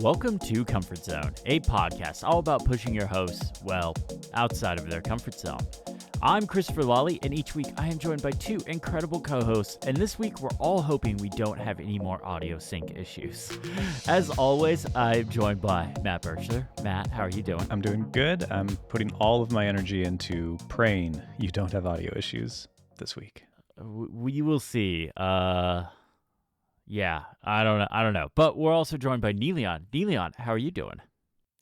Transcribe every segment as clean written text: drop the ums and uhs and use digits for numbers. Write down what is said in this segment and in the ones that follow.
Welcome to Comfort Zone, a podcast all about pushing your hosts, well, outside of their comfort zone. I'm Christopher Lawley, and each week I am joined by two incredible co-hosts, and this week we're all hoping we don't have any more audio sync issues. As always, I'm joined by Matt Birchler. Matt, how are you doing? I'm doing good. I'm putting all of my energy into praying you don't have audio issues this week. We will see. Yeah, I don't know. But we're also joined by Niléane. Niléane, how are you doing?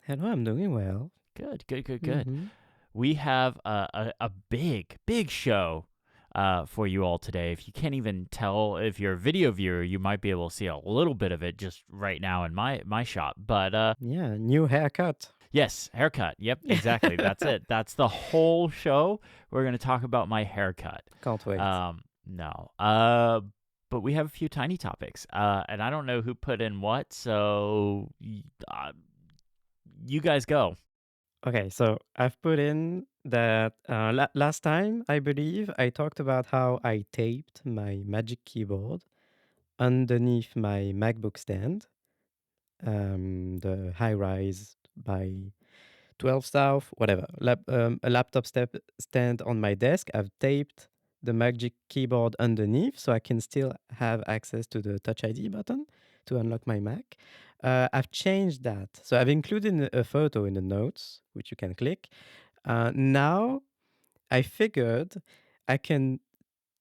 Hello, I'm doing well. Good. Mm-hmm. We have a big show for you all today. If you can't even tell, if you're a video viewer, you might be able to see a little bit of it just right now in my shop. But Yeah, new haircut. yes, haircut. Yep, exactly. That's it. That's the whole show. We're going to talk about my haircut. Can't wait. No. But we have a few tiny topics, and I don't know who put in what, so you guys go. Okay, so I've put in that last time, I believe, I talked about how I taped my Magic Keyboard underneath my MacBook stand, the high-rise by 12 South, whatever, a laptop stand on my desk. I've taped the Magic Keyboard underneath so I can still have access to the Touch ID button to unlock my Mac. I've changed that. So I've included a photo in the notes, which you can click. Now, I figured I can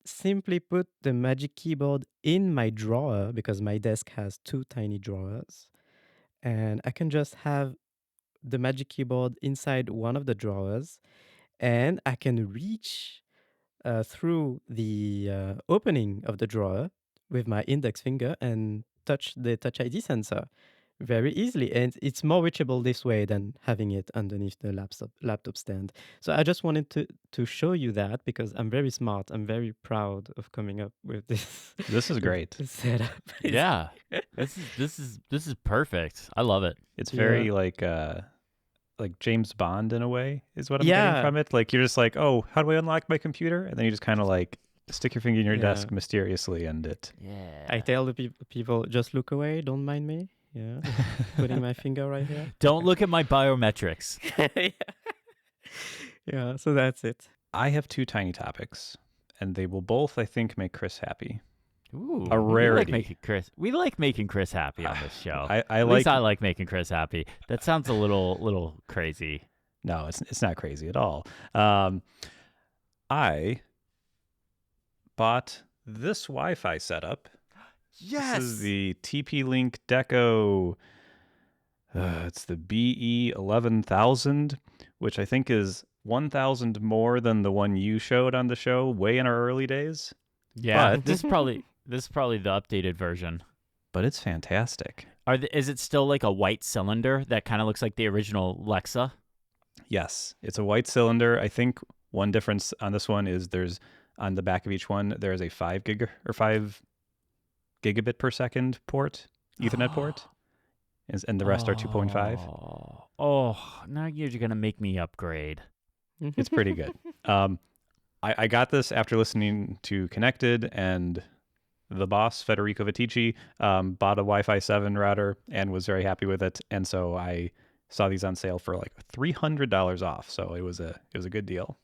simply put the Magic Keyboard in my drawer because my desk has two tiny drawers. And I can just have the Magic Keyboard inside one of the drawers, and I can reach through the opening of the drawer with my index finger and touch the Touch ID sensor very easily. And it's more reachable this way than having it underneath the laptop stand. So I just wanted to show you that because I'm very smart. I'm very proud of coming up with this. This is great. This setup. Yeah, this is perfect. I love it. It's very like James Bond in a way is what I'm getting from it. Like you're just like, oh, how do I unlock my computer? And then you just kind of like stick your finger in your desk mysteriously and it. Yeah. I tell the people, just look away. Don't mind me. Yeah. Putting my finger right here. Don't look at my biometrics. Yeah, so that's it. I have two tiny topics and they will both, I think, make Chris happy. Ooh, a rarity. We like making Chris happy on this show. I like making Chris happy. That sounds a little crazy. No, it's not crazy at all. I bought this Wi-Fi setup. Yes. This is the TP-Link Deco. It's the BE11000, which I think is 1,000 more than the one you showed on the show way in our early days. Yeah, this is probably the updated version. But it's fantastic. Is it still like a white cylinder that kind of looks like the original Lexa? Yes, it's a white cylinder. I think one difference on this one is there's on the back of each one there is a 5 gigabit per second port, Ethernet port, and the rest are 2.5. Oh, now you're gonna make me upgrade. It's pretty good. I got this after listening to Connected, and the boss, Federico Vitici, bought a Wi-Fi 7 router and was very happy with it. And so I saw these on sale for like $300 off. So it was a good deal.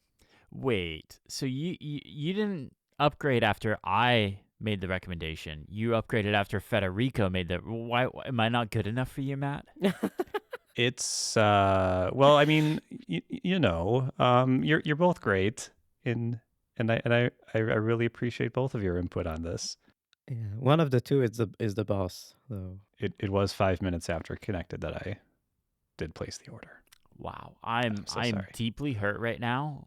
Wait, so you didn't upgrade after I made the recommendation. You upgraded after Federico made the. Why am I not good enough for you, Matt? It's well, I mean, you're both great. And I really appreciate both of your input on this. Yeah, one of the two is the boss, though. It was 5 minutes after Connected that I did place the order. Wow, I'm sorry. deeply hurt right now.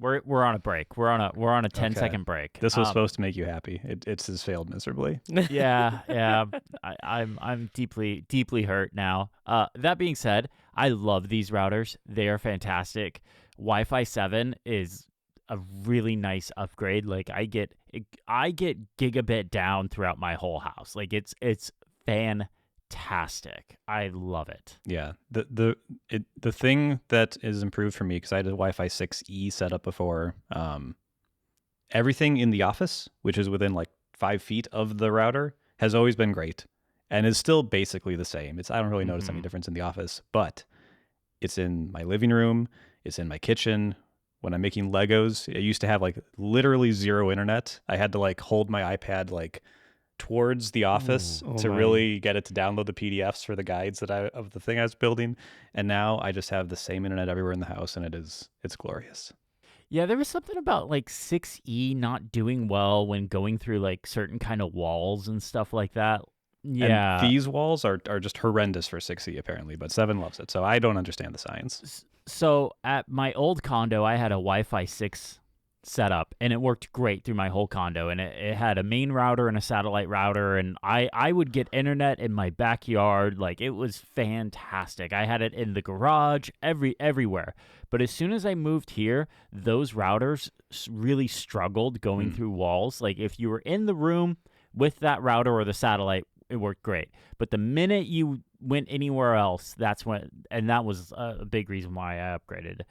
We're on a break. We're on a 10-second break. This was supposed to make you happy. It has failed miserably. Yeah. I'm deeply hurt now. That being said, I love these routers. They are fantastic. Wi-Fi 7 is a really nice upgrade. Like I get gigabit down throughout my whole house. Like it's fantastic. I love it. Yeah. The thing that is improved for me, because I had a Wi-Fi 6E set up before, everything in the office, which is within like 5 feet of the router, has always been great. and is still basically the same. I don't really notice any difference in the office, but it's in my living room. It's in my kitchen. When I'm making Legos, I used to have like literally zero internet. I had to like hold my iPad like towards the office to really get it to download the PDFs for the guides of the thing I was building. And now I just have the same internet everywhere in the house, and it's glorious. Yeah, there was something about like 6E not doing well when going through like certain kind of walls and stuff like that. Yeah. And these walls are just horrendous for 6E apparently, but 7 loves it. So I don't understand the science. So at my old condo, I had a Wi-Fi 6 setup, and it worked great through my whole condo. And it had a main router and a satellite router, and I would get internet in my backyard. Like, it was fantastic. I had it in the garage, everywhere. But as soon as I moved here, those routers really struggled going through walls. Like, if you were in the room with that router or the satellite, it worked great. But the minute you went anywhere else, that was a big reason why I upgraded.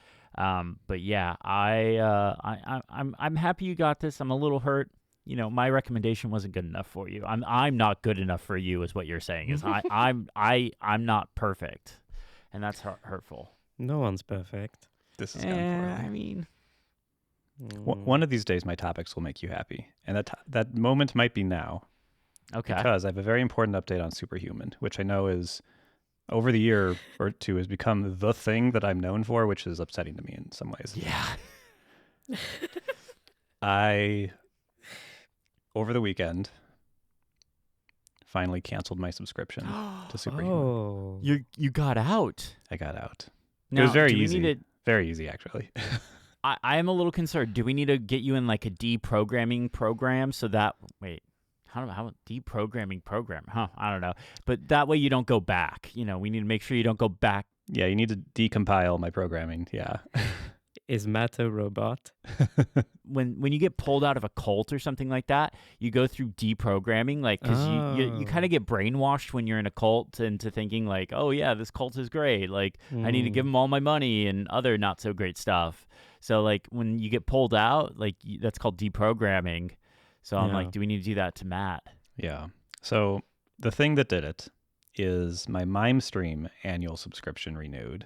But yeah, I'm happy you got this. I'm a little hurt. You know, my recommendation wasn't good enough for you. I'm not good enough for you, is what you're saying. Is I'm not perfect, and that's hurtful. No one's perfect. This is poorly. I mean, one of these days, my topics will make you happy, and that moment might be now. Okay. Because I have a very important update on Superhuman, which I know is, over the year or two, has become the thing that I'm known for, which is upsetting to me in some ways. Yeah. I, over the weekend, finally canceled my subscription to Superhuman. Oh. You got out. I got out. Now, it was very do we easy. need to- Very easy, actually. I am a little concerned. Do we need to get you in like a deprogramming program so that how deprogramming program? I don't know. But that way you don't go back. You know, we need to make sure you don't go back. Yeah, you need to decompile my programming. Yeah. Is Matt a robot? When you get pulled out of a cult or something like that, you go through deprogramming, like, because you kind of get brainwashed when you're in a cult into thinking like, oh yeah, this cult is great. Like, I need to give them all my money and other not so great stuff. So like when you get pulled out, like that's called deprogramming. So I'm like, do we need to do that to Matt? Yeah. So the thing that did it is my MimeStream annual subscription renewed.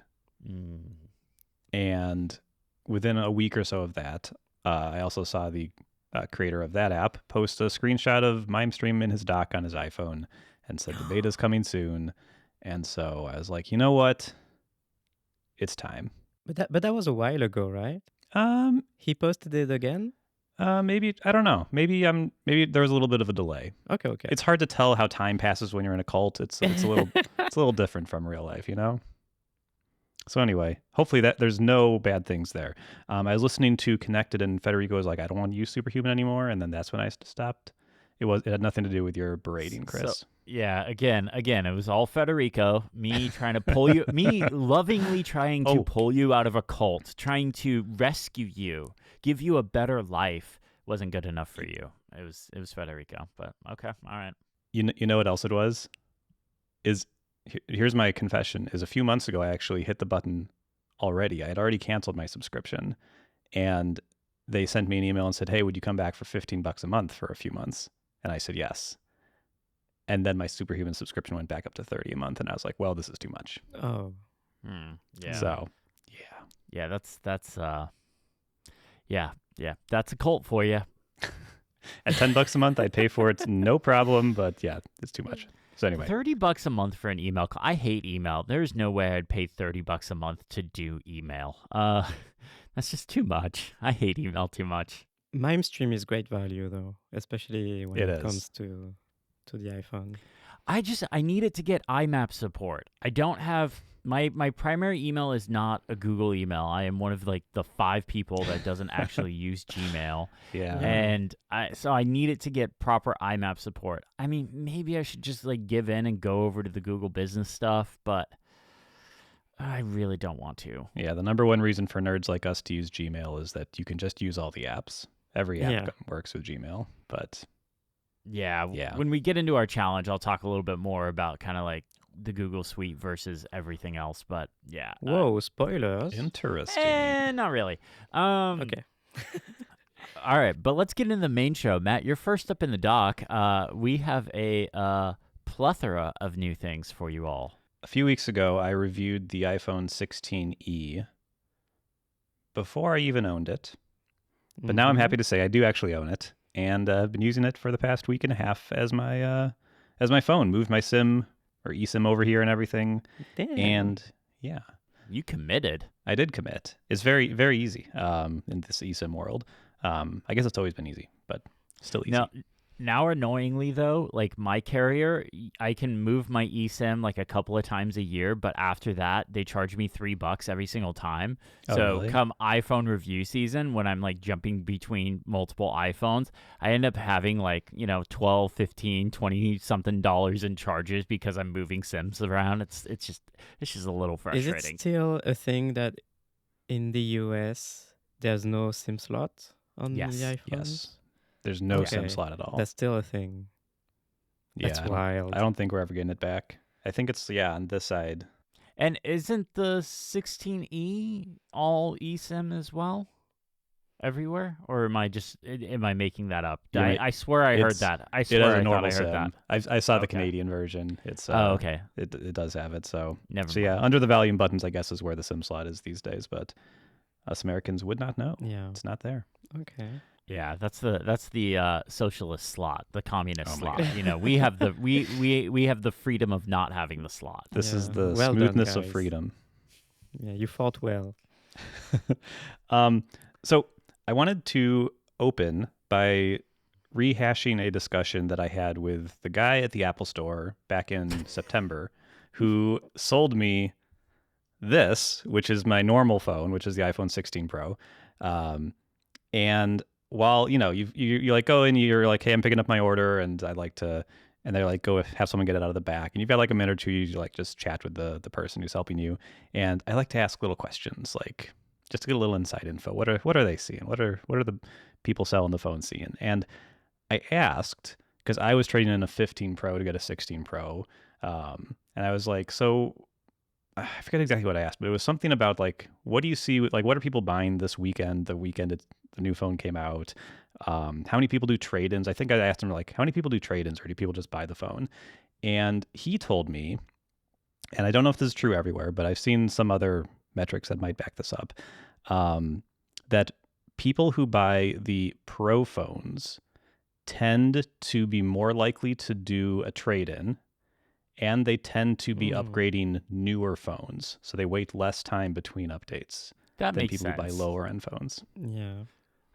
And within a week or so of that, I also saw the creator of that app post a screenshot of MimeStream in his dock on his iPhone and said the beta's coming soon. And so I was like, you know what? It's time. But that was a while ago, right? He posted it again? Maybe, I don't know. Maybe there was a little bit of a delay. Okay. It's hard to tell how time passes when you're in a cult. It's a little different from real life, you know? So anyway, hopefully there's no bad things there. I was listening to Connected, and Federico was like, I don't want to use Superhuman anymore. And then that's when I stopped. It had nothing to do with your berating, Chris. So, yeah, again, it was all Federico, me trying to pull you, me lovingly trying to pull you out of a cult, trying to rescue you, give you a better life. Wasn't good enough for you. It was Federico, but okay, all right. You know what else it was? Here's my confession, is a few months ago I actually hit the button already. I had already canceled my subscription, and they sent me an email and said, hey, would you come back for $15 a month for a few months? And I said yes. And then my Superhuman subscription went back up to $30 a month, and I was like, well, this is too much. Oh. Yeah. So, yeah, that's that's a cult for you. At $10 a month, I'd pay for it, no problem. But yeah, it's too much. So anyway, $30 a month for an email call. I hate email. There's no way I'd pay $30 a month to do email. That's just too much. I hate email too much. MimeStream is great value though, especially when it comes to the iPhone. I need it to get IMAP support. I don't have my primary email is not a Google email. I am one of like the 5 people that doesn't actually use Gmail. Yeah. And so I need it to get proper IMAP support. I mean, maybe I should just like give in and go over to the Google business stuff, but I really don't want to. Yeah, the number one reason for nerds like us to use Gmail is that you can just use all the apps. Every app works with Gmail, but yeah. When we get into our challenge, I'll talk a little bit more about kind of like the Google Suite versus everything else. But yeah. Whoa, spoilers. Interesting. Not really. Okay. All right, but let's get into the main show. Matt, you're first up in the dock. We have a plethora of new things for you all. A few weeks ago, I reviewed the iPhone 16e before I even owned it. But now I'm happy to say I do actually own it, and I've been using it for the past week and a half as my phone. Moved my SIM or eSIM over here and everything. Damn. And yeah, You committed. I did commit. It's very, very easy in this eSIM world. I guess it's always been easy, but still easy. Now annoyingly though, like my carrier, I can move my eSIM like a couple of times a year, but after that they charge me $3 every single time. Oh, So really? come iPhone review season, when I'm like jumping between multiple iPhones, I end up having like, you know, 12, 15, 20 something dollars in charges because I'm moving SIMs around. It's just a little Is frustrating. it still a thing that in the US there's no SIM slot on Yes. the iPhone? Yes. There's no SIM Okay. slot at all. That's still a thing. That's wild. I don't think we're ever getting it back. I think it's, on this side. And isn't the 16e all eSIM as well? Everywhere? Or am I making that up? I swear I heard that. I It swear has a I normal thought I heard SIM. that. I saw the Okay. Canadian version. It's Okay. It does have it. So Never so mind. under the volume buttons, I guess, is where the SIM slot is these days. But us Americans would not know. Yeah. It's not there. Okay. Yeah, that's the socialist slot, the communist Oh my slot. God. You know, we have the we have the freedom of not having the slot. This is Yeah. the Well done, smoothness of guys. freedom. Yeah, you fought well. So I wanted to open by rehashing a discussion that I had with the guy at the Apple Store back in September, who sold me this, which is my normal phone, which is the iPhone 16 Pro. And while, you like go and you're like, hey, I'm picking up my order and I'd like to, and they're like, go have someone get it out of the back. And you've got like a minute or two, you like just chat with the person who's helping you. And I like to ask little questions, like just to get a little inside info. What are they seeing? What are the people selling the phone seeing? And I asked, because I was trading in a 15 Pro to get a 16 Pro. And I was like, so I forget exactly what I asked, but it was something about like, what do you see? Like, what are people buying this weekend? The weekend the new phone came out. How many people do trade-ins? I think I asked him like, how many people do trade-ins, or do people just buy the phone? And he told me, and I don't know if this is true everywhere, but I've seen some other metrics that might back this up, that people who buy the Pro phones tend to be more likely to do a trade-in, and they tend to be upgrading newer phones. So they wait less time between updates That than makes people sense. who buy lower end phones. Yeah,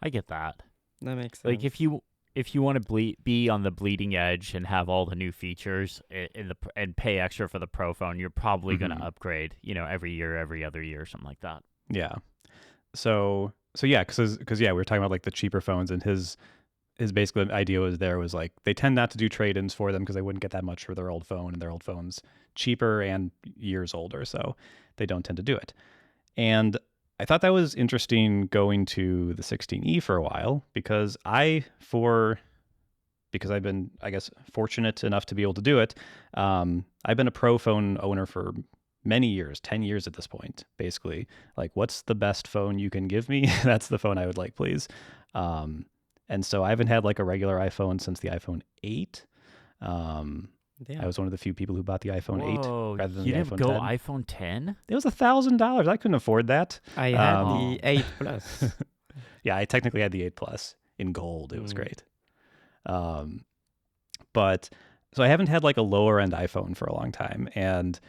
I get that. that makes sense. Like if you want to be on the bleeding edge and have all the new features and pay extra for the Pro phone, you're probably going to upgrade, every year, every other year, something like that. Yeah. So yeah, because we were talking about like the cheaper phones, and his basic idea was like they tend not to do trade-ins for them because they wouldn't get that much for their old phone, and their old phone's cheaper and years older, so they don't tend to do it. And I thought that was interesting going to the 16e for a while because I've been, I guess, fortunate enough to be able to do it. I've been a Pro phone owner for many years, 10 years at this point, basically. Like, what's the best phone you can give me? That's the phone I would like, please. And so I haven't had like a regular iPhone since the iPhone 8. Damn. I was one of the few people who bought the iPhone 8 rather than you the didn't iPhone go 10. iPhone 10? It was $1,000. I couldn't afford that. I had the 8 Plus. Yeah, I technically had the 8 Plus in gold. It was great. But so I haven't had like a lower end iPhone for a long time, and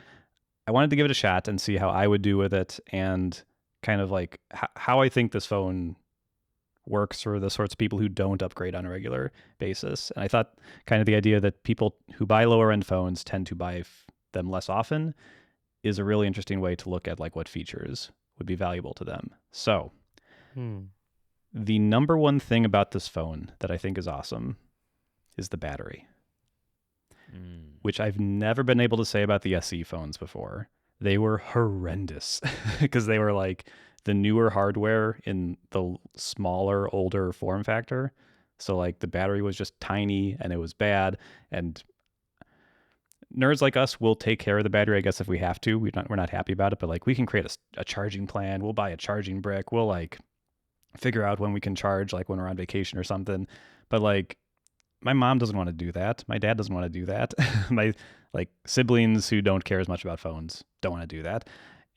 I wanted to give it a shot and see how I would do with it, and kind of like how I think this phone works for the sorts of people who don't upgrade on a regular basis. And I thought kind of the idea that people who buy lower end phones tend to buy them less often is a really interesting way to look at like what features would be valuable to them. So the number one thing about this phone that I think is awesome is the battery, which I've never been able to say about the SE phones before. They were horrendous because they were like the newer hardware in the smaller, older form factor. So like the battery was just tiny and it was bad. And nerds like us will take care of the battery, I guess, if we have to. We're not happy about it, but like we can create a charging plan. We'll buy a charging brick. We'll like figure out when we can charge, like when we're on vacation or something. But like my mom doesn't want to do that. My dad doesn't want to do that. My like siblings who don't care as much about phones don't want to do that.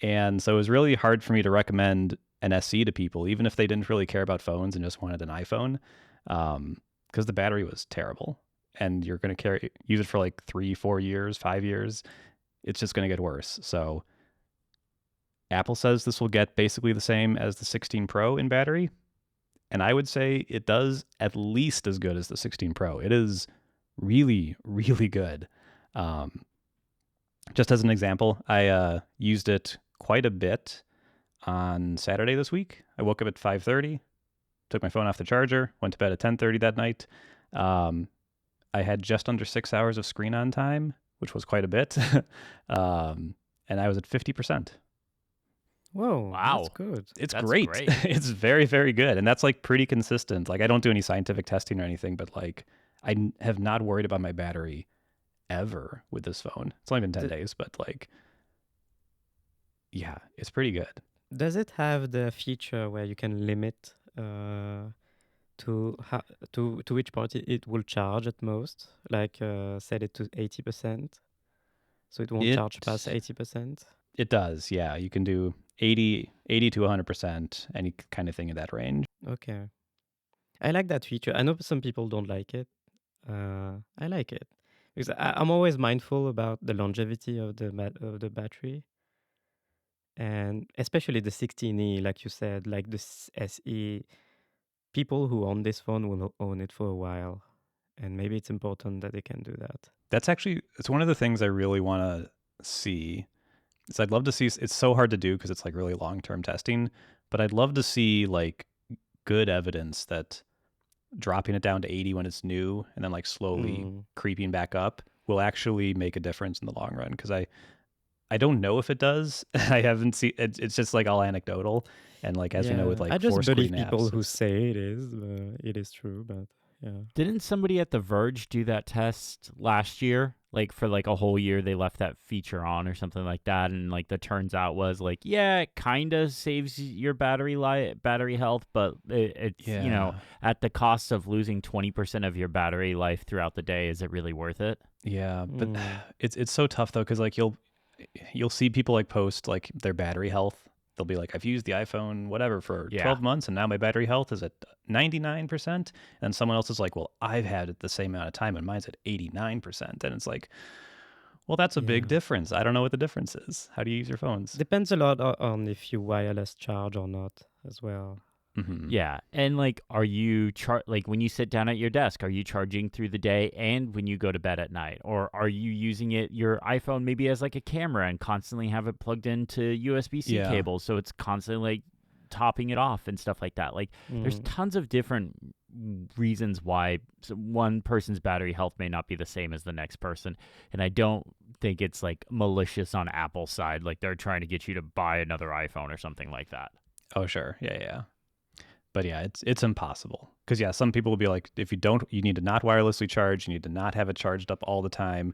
And so it was really hard for me to recommend an SE to people, even if they didn't really care about phones and just wanted an iPhone, because the battery was terrible. And you're going to use it for like 3-4 years, 5 years. It's just going to get worse. So Apple says this will get basically the same as the 16 Pro in battery. And I would say it does at least as good as the 16 Pro. It is really, really good. Just as an example, I used it quite a bit on Saturday this week. I woke up at 5:30, took my phone off the charger, went to bed at 10:30 that night. I had just under 6 hours of screen on time, which was quite a bit. And I was at 50%. Whoa, Wow. that's good. It's That's great. great. It's very, very good. And that's like pretty consistent. Like I don't do any scientific testing or anything, but like have not worried about my battery ever with this phone. It's only been 10 D- days, but like, yeah, it's pretty good. Does it have the feature where you can limit to which part it will charge at most? Like set it to 80%, so it won't charge past 80%. It does, yeah. You can do 80 to 100%, any kind of thing in that range. Okay, I like that feature. I know some people don't like it. I like it because I'm always mindful about the longevity of the battery, and especially the 16E, like you said, like the SE. People who own this phone will own it for a while, and maybe it's important that they can do that. It's one of the things I really want to see. Is I'd love to see, it's so hard to do because it's like really long-term testing, but I'd love to see like good evidence that dropping it down to 80 when it's new and then like slowly creeping back up will actually make a difference in the long run. Because I don't know if it does. I haven't seen it. It's just like all anecdotal, and like as we know with like I just force believe screen people apps, who say it is true, but yeah. Didn't somebody at The Verge do that test last year? Like for like a whole year, they left that feature on or something like that, and like the turns out was like, yeah, it kind of saves your battery health, but it's you know at the cost of losing 20% of your battery life throughout the day. Is it really worth it? Yeah, but it's so tough though, because like you'll see people like post like their battery health. They'll be like, I've used the iPhone whatever for 12 months and now my battery health is at 99%. And someone else is like, well, I've had it the same amount of time and mine's at 89%. And it's like, well, that's a big difference. I don't know what the difference is. How do you use your phones? Depends a lot on if you wireless charge or not as well. Mm-hmm. Yeah, and like, are you like when you sit down at your desk, are you charging through the day and when you go to bed at night, or are you using your iPhone maybe as like a camera and constantly have it plugged into USB-C cables, so it's constantly like topping it off and stuff like that? Like, there's tons of different reasons why one person's battery health may not be the same as the next person, and I don't think it's like malicious on Apple's side, like they're trying to get you to buy another iPhone or something like that. Oh, sure. Yeah. But yeah, it's impossible. Because yeah, some people will be like, if you need to not wirelessly charge, you need to not have it charged up all the time.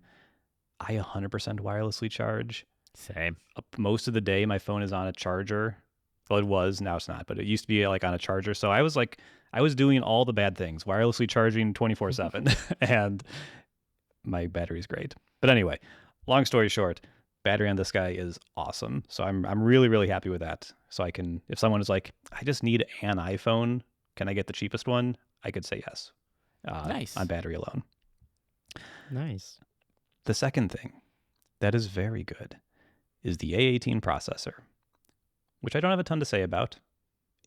I 100% wirelessly charge. Same. Most of the day, my phone is on a charger. Well, it was, now it's not, but it used to be like on a charger. So I was doing all the bad things, wirelessly charging 24/7, and my battery's great. But anyway, long story short, battery on this guy is awesome. So I'm really, really happy with that. So I can, if someone is like, I just need an iPhone, can I get the cheapest one? I could say yes. Nice. On battery alone. Nice. The second thing that is very good is the A18 processor, which I don't have a ton to say about.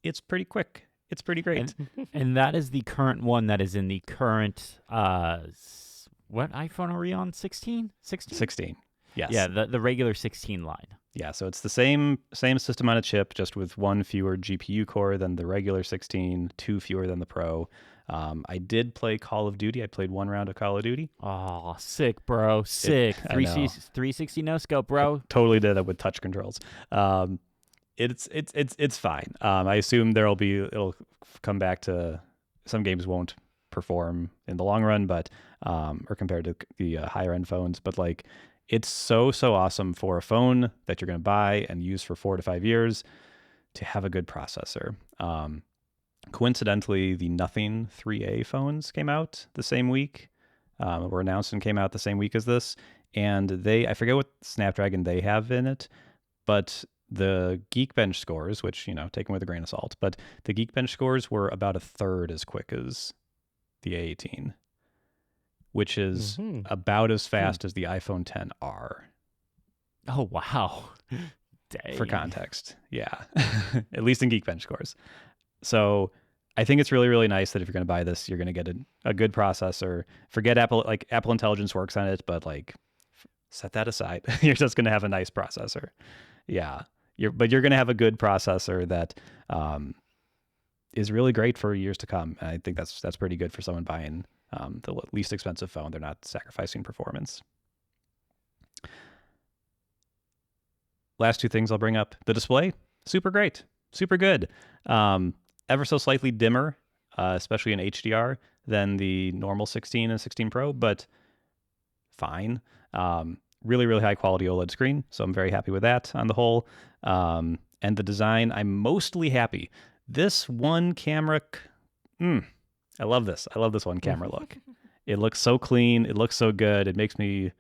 It's pretty quick. It's pretty great. And that is the current one that is in the current, what iPhone are we on? 16? 16. Yes. Yeah, the regular 16 line. Yeah, so it's the same system on a chip, just with one fewer GPU core than the regular 16, two fewer than the Pro. I did play Call of Duty. I played one round of Call of Duty. Oh, sick, bro. Sick. 360 no scope, bro. Totally did it with touch controls. It's fine. I assume it'll come back to, some games won't perform in the long run, but or compared to the higher end phones, but like, it's so awesome for a phone that you're going to buy and use for 4 to 5 years to have a good processor. Coincidentally, the Nothing 3A phones came out the same week, were announced and came out the same week as this. And I forget what Snapdragon they have in it, but the Geekbench scores, which, take them with a grain of salt, but the Geekbench scores were about a third as quick as the A18, which is about as fast as the iPhone XR. Oh, wow. Dang. For context. Yeah. At least in Geekbench scores. So I think it's really, really nice that if you're going to buy this, you're going to get a good processor. Forget Apple, like Apple Intelligence works on it, but like set that aside. You're just going to have a nice processor. Yeah. But you're going to have a good processor that is really great for years to come. And I think that's pretty good for someone buying the least expensive phone. They're not sacrificing performance. Last two things I'll bring up. The display, super great, super good. Ever so slightly dimmer, especially in HDR, than the normal 16 and 16 Pro, but fine. Really, really high quality OLED screen, so I'm very happy with that on the whole. And the design, I'm mostly happy. This one camera, I love this. I love this one camera look. It looks so clean. It looks so good. It makes me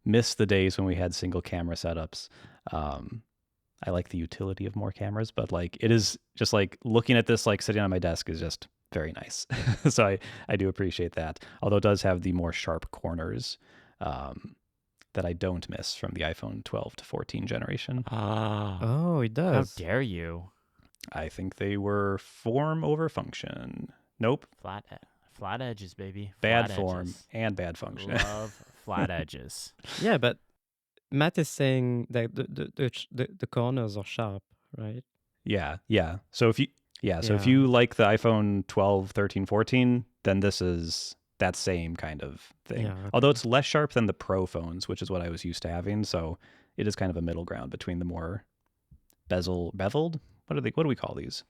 miss the days when we had single camera setups. I like the utility of more cameras, but like it is just like looking at this, like sitting on my desk is just very nice. So I do appreciate that. Although it does have the more sharp corners that I don't miss from the iPhone 12 to 14 generation. Oh, it does. How dare you? I think they were form over function. Nope. Flat edges, baby. Bad Flat form edges. and bad function. Love flat edges. Yeah, but Matt is saying that the corners are sharp, right? Yeah. So if you like the iPhone 12, 13, 14, then this is that same kind of thing. Yeah, okay. Although it's less sharp than the Pro phones, which is what I was used to having. So it is kind of a middle ground between the more beveled. What do we call these?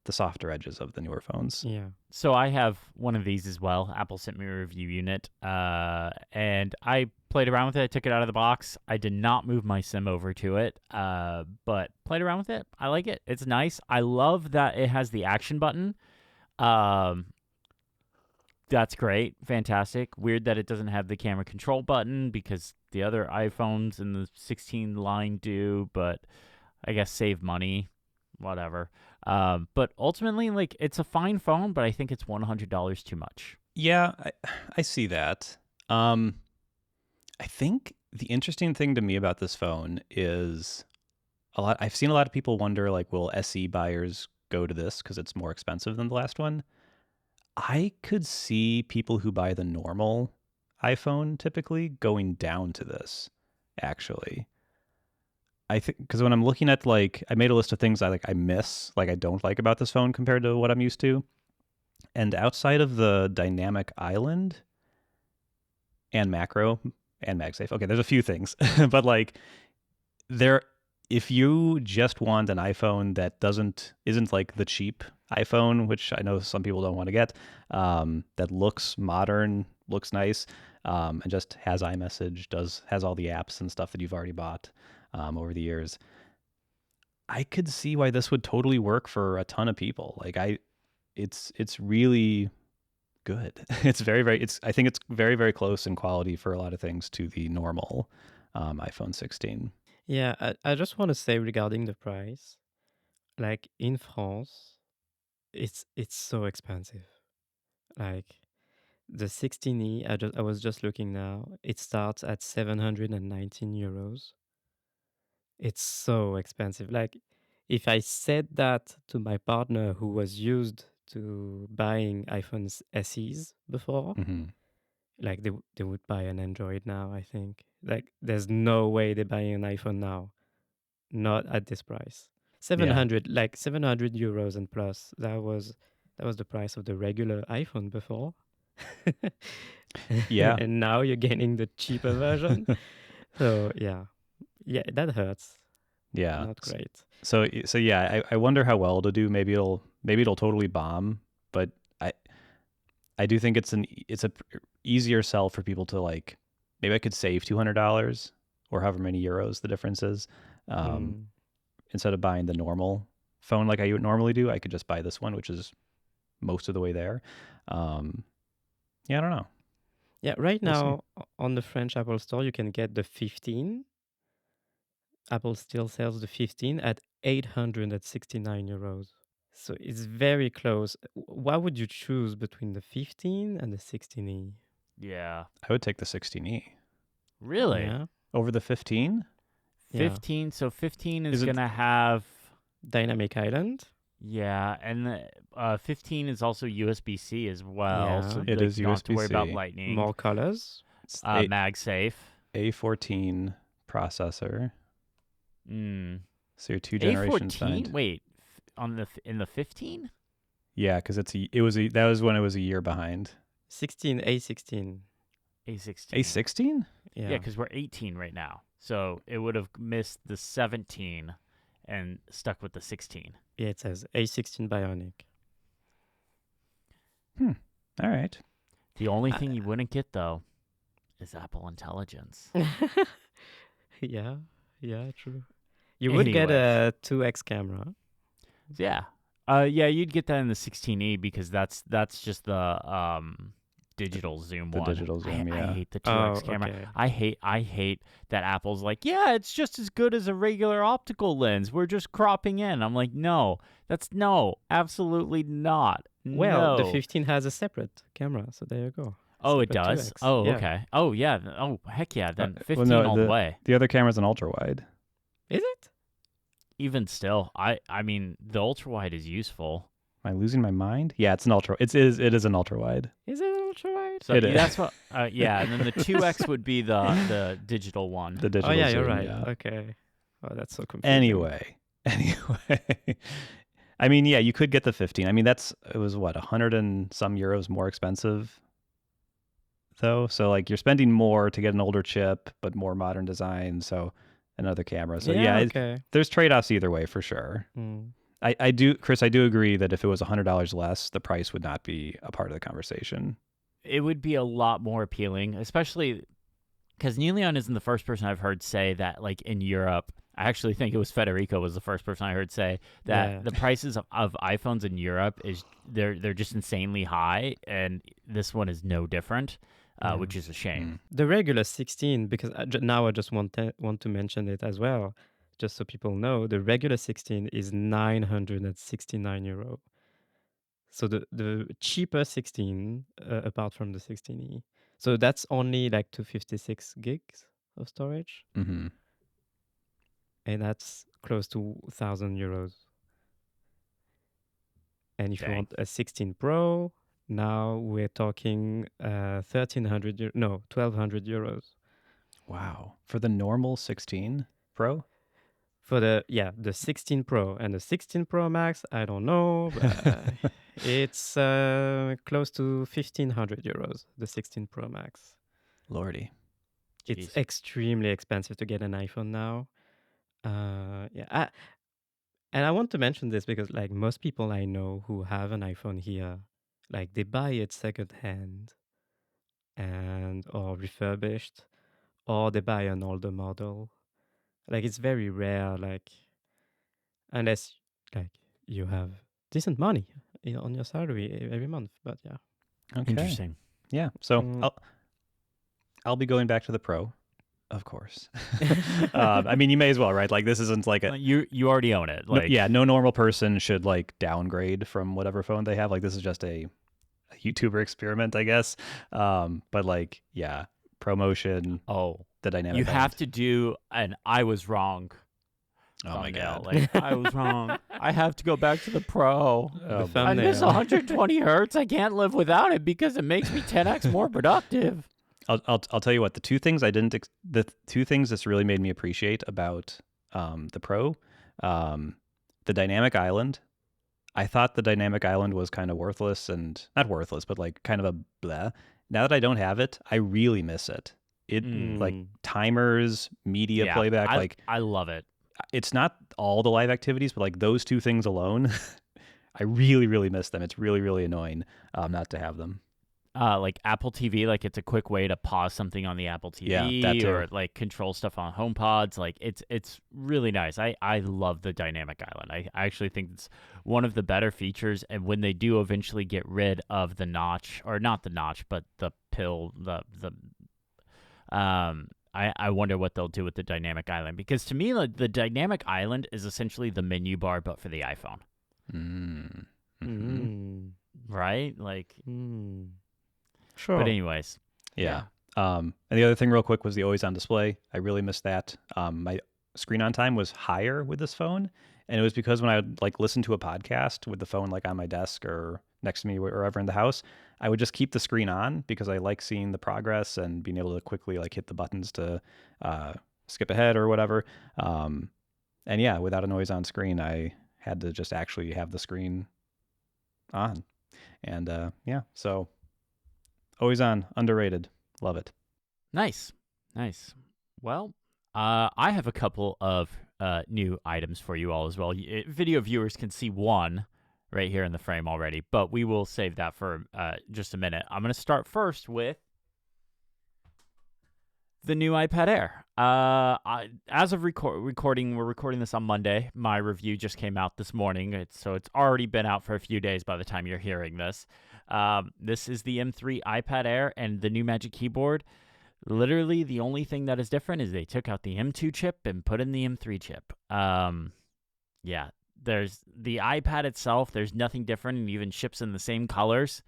The softer edges of the newer phones. Yeah. So I have one of these as well. Apple sent me a review unit, and I played around with it. I took it out of the box. I did not move my SIM over to it, but played around with it. I like it. It's nice. I love that it has the action button. That's great. Fantastic. Weird that it doesn't have the camera control button because the other iPhones in the 16 line do, but I guess save money. Whatever. But ultimately, like, it's a fine phone, but I think it's $100 too much. Yeah, I see that. I think the interesting thing to me about this phone is I've seen a lot of people wonder, like, will SE buyers go to this because it's more expensive than the last one? I could see people who buy the normal iPhone typically going down to this, actually. I think because when I'm looking at, like, I made a list of things I miss, like I don't like about this phone compared to what I'm used to. And outside of the dynamic island and macro and MagSafe, okay, there's a few things, but like if you just want an iPhone that isn't like the cheap iPhone, which I know some people don't want to get, that looks modern, looks nice, and just has iMessage, has all the apps and stuff that you've already bought over the years, I could see why this would totally work for a ton of people. Like it's really good. It's very, very, I think it's very, very close in quality for a lot of things to the normal iPhone 16. Yeah, I just want to say regarding the price, like in France, it's so expensive. Like the 16E, I was just looking now, it starts at 719 euros. It's so expensive. Like if I said that to my partner who was used to buying iPhones SEs before, Mm-hmm. like they would buy an Android now, I think. Like there's no way they're buying an iPhone now. Not at this price. 700, like 700 euros and plus. That was the price of the regular iPhone before. Yeah. And now you're getting the cheaper version. So yeah, that hurts. Yeah. Not great. So yeah, I wonder how well it'll do. Maybe it'll totally bomb, but I do think it's a easier sell for people to, like, maybe I could save $200 or however many euros the difference is. Instead of buying the normal phone like I would normally do, I could just buy this one, which is most of the way there. Yeah, I don't know. Yeah, right We'll see. now on the French Apple Store, you can get the 15. Apple still sells the 15 at 869 euros. So it's very close. What would you choose between the 15 and the 16E? Yeah. I would take the 16E Really? Yeah. over the 15. Yeah. 15. So 15 is Is it- going to have, Dynamic Island. yeah, and the 15 is also USB-C as well. Yeah. So It like, is you don't have to worry about USB-C. lightning. More colors. It's MagSafe. A14 processor. Mm. So you're 2 generations A14? behind. Wait, in the 15? Yeah, because that was when it was a year behind. 16, A16. A16. A16? Yeah. Yeah, because we're 18 right now. So it would have missed the 17 and stuck with the 16. Yeah, it says A16 Bionic. All right. The only thing you wouldn't get, though, is Apple Intelligence. Yeah, true. You would get a 2x camera. Yeah. Yeah, you'd get that in the 16E because that's just the digital zoom The one. digital zoom, I yeah. hate the 2x camera. Okay. I hate that Apple's like, yeah, it's just as good as a regular optical lens. We're just cropping in. I'm like, no, absolutely not. Well, the No. 15 has a separate camera, so there you go. Oh, it Separate does? 2x. Oh, Yeah. okay. Oh, yeah. Oh, heck yeah. Then well, 15 no, all the way. The other camera's an ultra wide. Is it? Even still, I mean, the ultra wide is useful. Am I losing my mind? Yeah, it's an ultra. It is an ultra wide. Is it ultra wide? So It is. that's what. Yeah, and then the 2x would be the digital one. The digital Oh yeah, zoom, you're right. yeah. Okay. Oh, that's so confusing. Anyway. I mean, yeah, you could get the 15. I mean, it was what, 100 and some euros more expensive though. So like you're spending more to get an older chip, but more modern design. So another camera. So yeah, okay. there's trade-offs either way for sure. I do, Chris, I do agree that if it was $100 less, the price would not be a part of the conversation. It would be a lot more appealing, especially because Niléane isn't the first person I've heard say that, like in Europe. I actually think it was Federico was the first person I heard say that the prices of iPhones in Europe they're just insanely high, and this one is no different, which is a shame. The regular 16, because now I just want to mention it as well, just so people know, the regular 16 is 969 euro. So the cheaper 16, apart from the 16E, so that's only like 256 gigs of storage, Mm-hmm. and that's close to 1,000 euros. And if you want a 16 Pro, now we're talking 1,300, 1,200 euros. Wow. For the normal 16 Pro? For the 16 Pro and the 16 Pro Max, I don't know, but it's close to 1,500 euros, the 16 Pro Max. Lordy. It's Jeez. extremely expensive to get an iPhone now. And I want to mention this because like most people I know who have an iPhone here, like they buy it secondhand or refurbished, or they buy an older model. Like it's very rare, like unless like you have decent money on your salary every month. But yeah. Okay. Interesting. Yeah. So I'll be going back to the Pro, of course. I mean, you may as well, right? Like this isn't like you already own it. Like no normal person should like downgrade from whatever phone they have. Like this is just a YouTuber experiment, I guess. But like, yeah, ProMotion. The dynamic. You have to do an I was wrong. Oh my God. Like I was wrong. I have to go back to the Pro. I miss thumbnail. 120 hertz. I can't live without it because it makes me 10x more productive. I'll tell you what, the two things that's really made me appreciate about the Pro, the dynamic island. I thought the dynamic island was kind of worthless, and not worthless, but like kind of a blah. Now that I don't have it, I really miss it. It like timers, media playback, I love it. It's not all the live activities, but like those two things alone, I really, really miss them. It's really, really annoying not to have them. like Apple TV, like it's a quick way to pause something on the Apple TV that too. or like control stuff on HomePods. Like it's really nice. I love the dynamic island. I actually think it's one of the better features. And when they do eventually get rid of the notch, or not the notch, but the pill, I wonder what they'll do with the dynamic island, because to me, like, the dynamic island is essentially the menu bar but for the iPhone. Right? Like, Sure. but anyways. Yeah. And the other thing real quick was the always on display. I really missed that. My screen on time was higher with this phone. And it was because when I would like listen to a podcast with the phone like on my desk or next to me, wherever in the house, I would just keep the screen on because I like seeing the progress and being able to quickly like hit the buttons to skip ahead or whatever. And yeah, without an always on screen, I had to just actually have the screen on. And yeah, so always on, underrated. Love it. Nice. Well, I have a couple of new items for you all as well. Video viewers can see one right here in the frame already, but we will save that for just a minute. I'm going to start first with the new iPad Air. As of recording, we're recording this on Monday. My review just came out this morning, so it's already been out for a few days by the time you're hearing this. This is the M3 iPad Air and the new Magic Keyboard. Literally, the only thing that is different is they took out the M2 chip and put in the M3 chip. Yeah, there's the iPad itself. There's nothing different, and even ships in the same colors.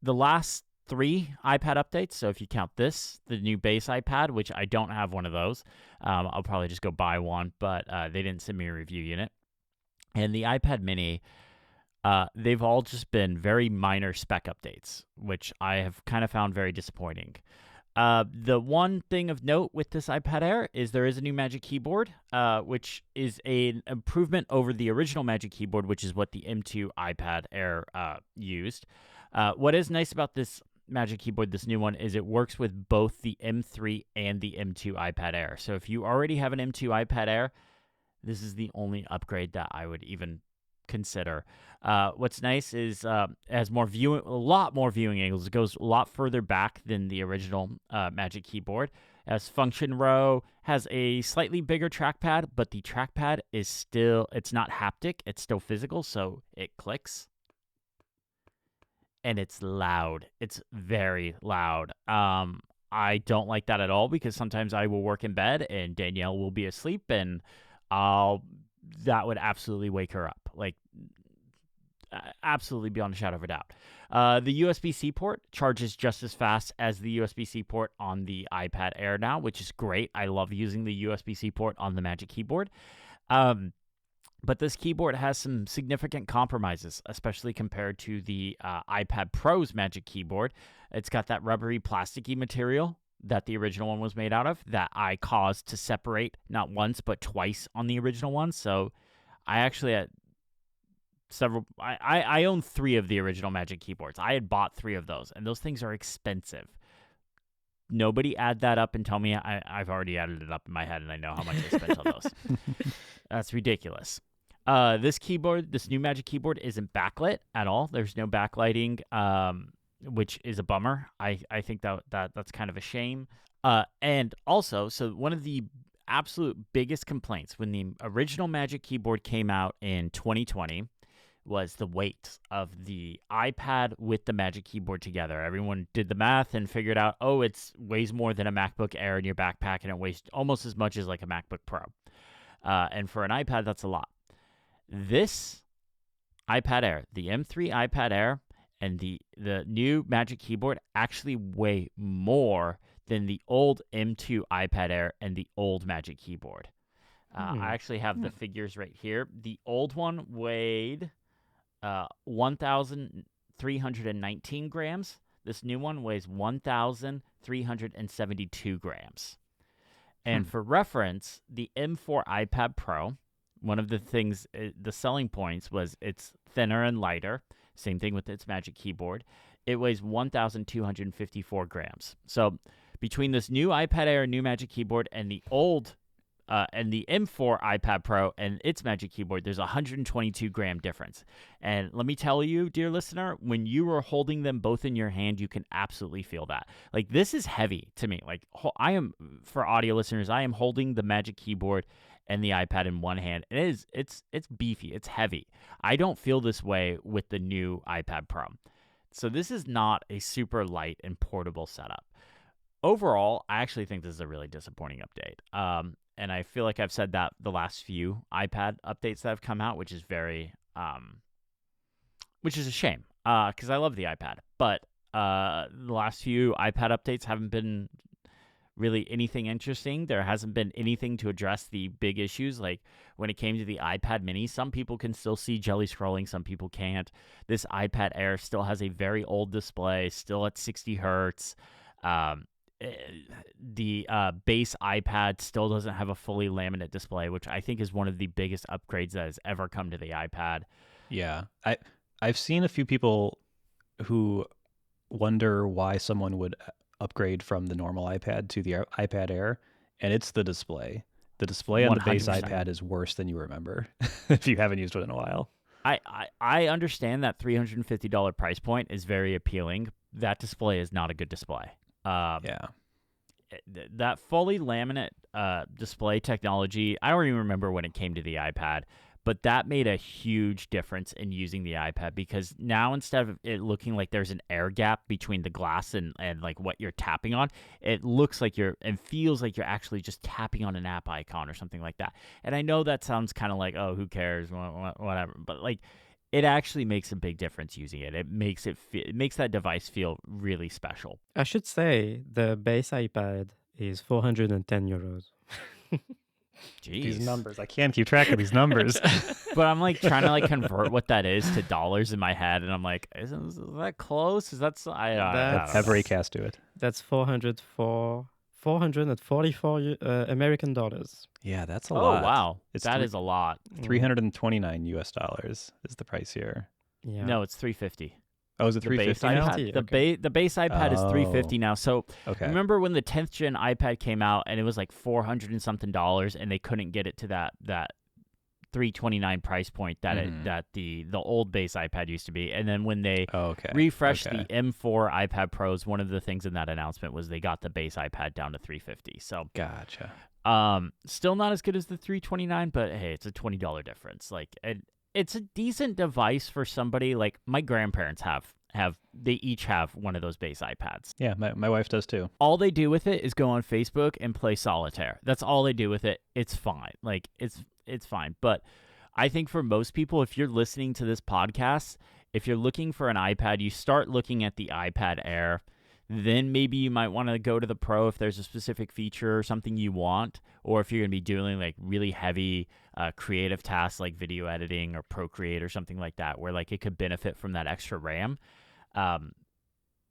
The last 3 iPad updates, so if you count this, the new base iPad, which I don't have one of those. I'll probably just go buy one, but they didn't send me a review unit. And the iPad mini, they've all just been very minor spec updates, which I have kind of found very disappointing. The one thing of note with this iPad Air is there is a new Magic Keyboard, which is an improvement over the original Magic Keyboard, which is what the M2 iPad Air used. What is nice about this Magic Keyboard, this new one, is it works with both the M3 and the M2 iPad Air. So if you already have an M2 iPad Air, this is the only upgrade that I would even consider. What's nice is it has a lot more viewing angles. It goes a lot further back than the original Magic Keyboard. It has function row, has a slightly bigger trackpad, but the trackpad is still, it's not haptic, it's still physical, so it clicks. And it's loud. It's very loud. I don't like that at all, because sometimes I will work in bed and Danielle will be asleep, and that would absolutely wake her up. Like, absolutely beyond a shadow of a doubt. The USB-C port charges just as fast as the USB-C port on the iPad Air now, which is great. I love using the USB-C port on the Magic Keyboard. But this keyboard has some significant compromises, especially compared to the iPad Pro's Magic Keyboard. It's got that rubbery, plasticky material that the original one was made out of that I caused to separate not once but twice on the original one. So I actually had I own 3 of the original Magic Keyboards. I had bought 3 of those, and those things are expensive. Nobody add that up and tell me I've already added it up in my head and I know how much I spent on those. That's ridiculous. This new Magic Keyboard isn't backlit at all. There's no backlighting, which is a bummer. I think that's kind of a shame. And also, so one of the absolute biggest complaints when the original Magic Keyboard came out in 2020 was the weight of the iPad with the Magic Keyboard together. Everyone did the math and figured out, it weighs more than a MacBook Air in your backpack, and it weighs almost as much as like a MacBook Pro. And for an iPad, that's a lot. This iPad Air, the M3 iPad Air, and the new Magic Keyboard actually weigh more than the old M2 iPad Air and the old Magic Keyboard. I actually have the figures right here. The old one weighed 1,319 grams. This new one weighs 1,372 grams. And for reference, the M4 iPad Pro, one of the things, the selling points was it's thinner and lighter. Same thing with its Magic Keyboard. It weighs 1,254 grams. So between this new iPad Air, new Magic Keyboard, and the old and the M4 iPad Pro and its Magic Keyboard, there's a 122 gram difference. And let me tell you, dear listener, when you are holding them both in your hand, you can absolutely feel that. Like, this is heavy to me. Like, for audio listeners, I am holding the Magic Keyboard and the iPad in one hand. It's beefy. It's heavy. I don't feel this way with the new iPad Pro. So this is not a super light and portable setup. Overall, I actually think this is a really disappointing update. And I feel like I've said that the last few iPad updates that have come out, which is which is a shame, because I love the iPad. But the last few iPad updates haven't been really anything interesting. There hasn't been anything to address the big issues. Like when it came to the iPad mini, some people can still see jelly scrolling, some people can't. This iPad Air still has a very old display, still at 60 hertz. The base iPad still doesn't have a fully laminate display, which I think is one of the biggest upgrades that has ever come to the iPad. Yeah, I've seen a few people who wonder why someone would upgrade from the normal iPad to the iPad Air, and it's the display. The display on the base 100%. iPad is worse than you remember if you haven't used it in a while. I understand that $350 price point is very appealing. That display is not a good display. Yeah. That fully laminate display technology, I don't even remember when it came to the iPad, but that made a huge difference in using the iPad, because now instead of it looking like there's an air gap between the glass and like what you're tapping on, it looks like and feels like you're actually just tapping on an app icon or something like that. And I know that sounds kind of like, oh, who cares, whatever, but like it actually makes a big difference using it. It makes that device feel really special. I should say the base iPad is 410 euros. Jeez. These numbers, I can't keep track of these numbers. But I'm like trying to like convert what that is to dollars in my head, and I'm like, is that close? Is that I don't know. Have Raycast do it. That's 444 American dollars. Yeah, that's a Oh lot. wow, It's that is a lot. $329 US is the price here. Yeah. No, it's $350. Oh, is it The base $350 now? iPad, the base iPad is $350 now. So Okay. remember when the 10th gen iPad came out and it was like $400 and something, and they couldn't get it to that $329 price point that the old base iPad used to be. And then when they refreshed the M4 iPad Pros, one of the things in that announcement was they got the base iPad down to $350. So Gotcha. still not as good as the $329, but hey, it's a $20 difference. Like it's a decent device for somebody like my grandparents they each have one of those base iPads. Yeah, my wife does too. All they do with it is go on Facebook and play solitaire. That's all they do with it. It's fine. Like it's fine. But I think for most people, if you're listening to this podcast, if you're looking for an iPad, you start looking at the iPad Air. Then maybe you might want to go to the Pro if there's a specific feature or something you want, or if you're going to be doing like really heavy creative tasks like video editing or Procreate or something like that, where like it could benefit from that extra RAM.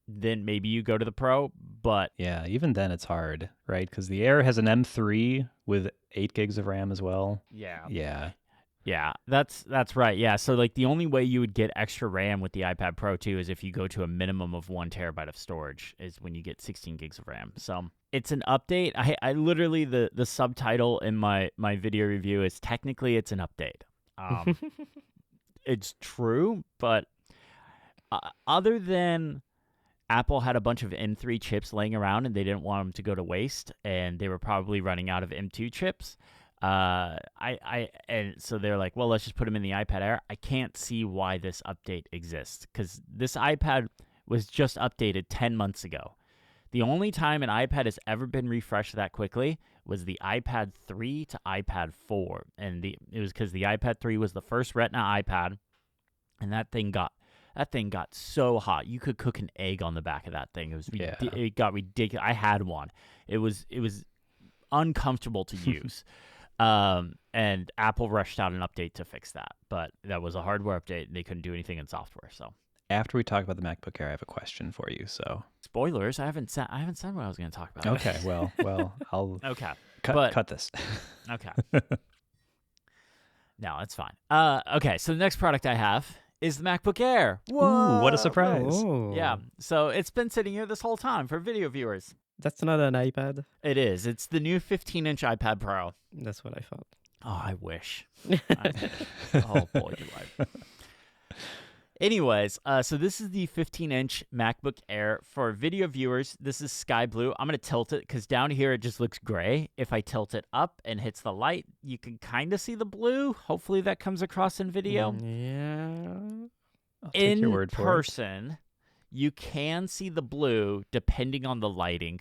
Then maybe you go to the Pro, but yeah, even then it's hard, right? Because the Air has an M3 with 8 gigs of RAM as well. Yeah, that's right. Yeah, so like the only way you would get extra RAM with the iPad Pro too is if you go to a minimum of 1 terabyte of storage is when you get 16 gigs of RAM. So it's an update. I literally the subtitle in my video review is technically it's an update. It's true, but other than Apple had a bunch of M3 chips laying around and they didn't want them to go to waste, and they were probably running out of M2 chips. And so they're like, well, let's just put them in the iPad Air. I can't see why this update exists, because this iPad was just updated 10 months ago. The only time an iPad has ever been refreshed that quickly was the iPad 3 to iPad 4, and it was because the iPad 3 was the first Retina iPad, and that thing got so hot you could cook an egg on the back of that thing. It got ridiculous. I had one. It was uncomfortable to use. And Apple rushed out an update to fix that, but that was a hardware update. They couldn't do anything in software. So after we talk about the MacBook Air, I have a question for you. So spoilers, I haven't said what I was going to talk about. Okay, well, I'll cut this. Okay. No, it's fine. Okay, so the next product I have is the MacBook Air. Whoa! Ooh, what a surprise. Oh. Yeah, so it's been sitting here this whole time for video viewers. That's not an iPad. It is. It's the new 15-inch iPad Pro. That's what I thought. Oh, I wish. I wish. Oh, boy, do I. Anyways, so this is the 15-inch MacBook Air. For video viewers, this is sky blue. I'm going to tilt it because down here it just looks gray. If I tilt it up and hits the light, you can kind of see the blue. Hopefully that comes across in video. Yeah. I'll take your word In for person, you can see the blue depending on the lighting,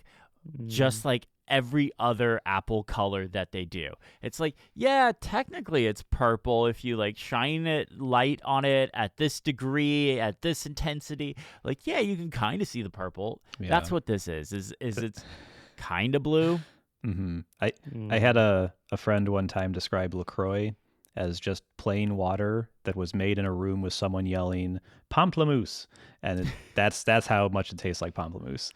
just like every other Apple color that they do. It's like, yeah, technically it's purple if you like shine it light on it at this degree, at this intensity. Like, yeah, you can kind of see the purple. Yeah. That's what this is it's kind of blue. Mm-hmm. I had a friend one time describe LaCroix as just plain water that was made in a room with someone yelling pamplemousse, and that's how much it tastes like pamplemousse.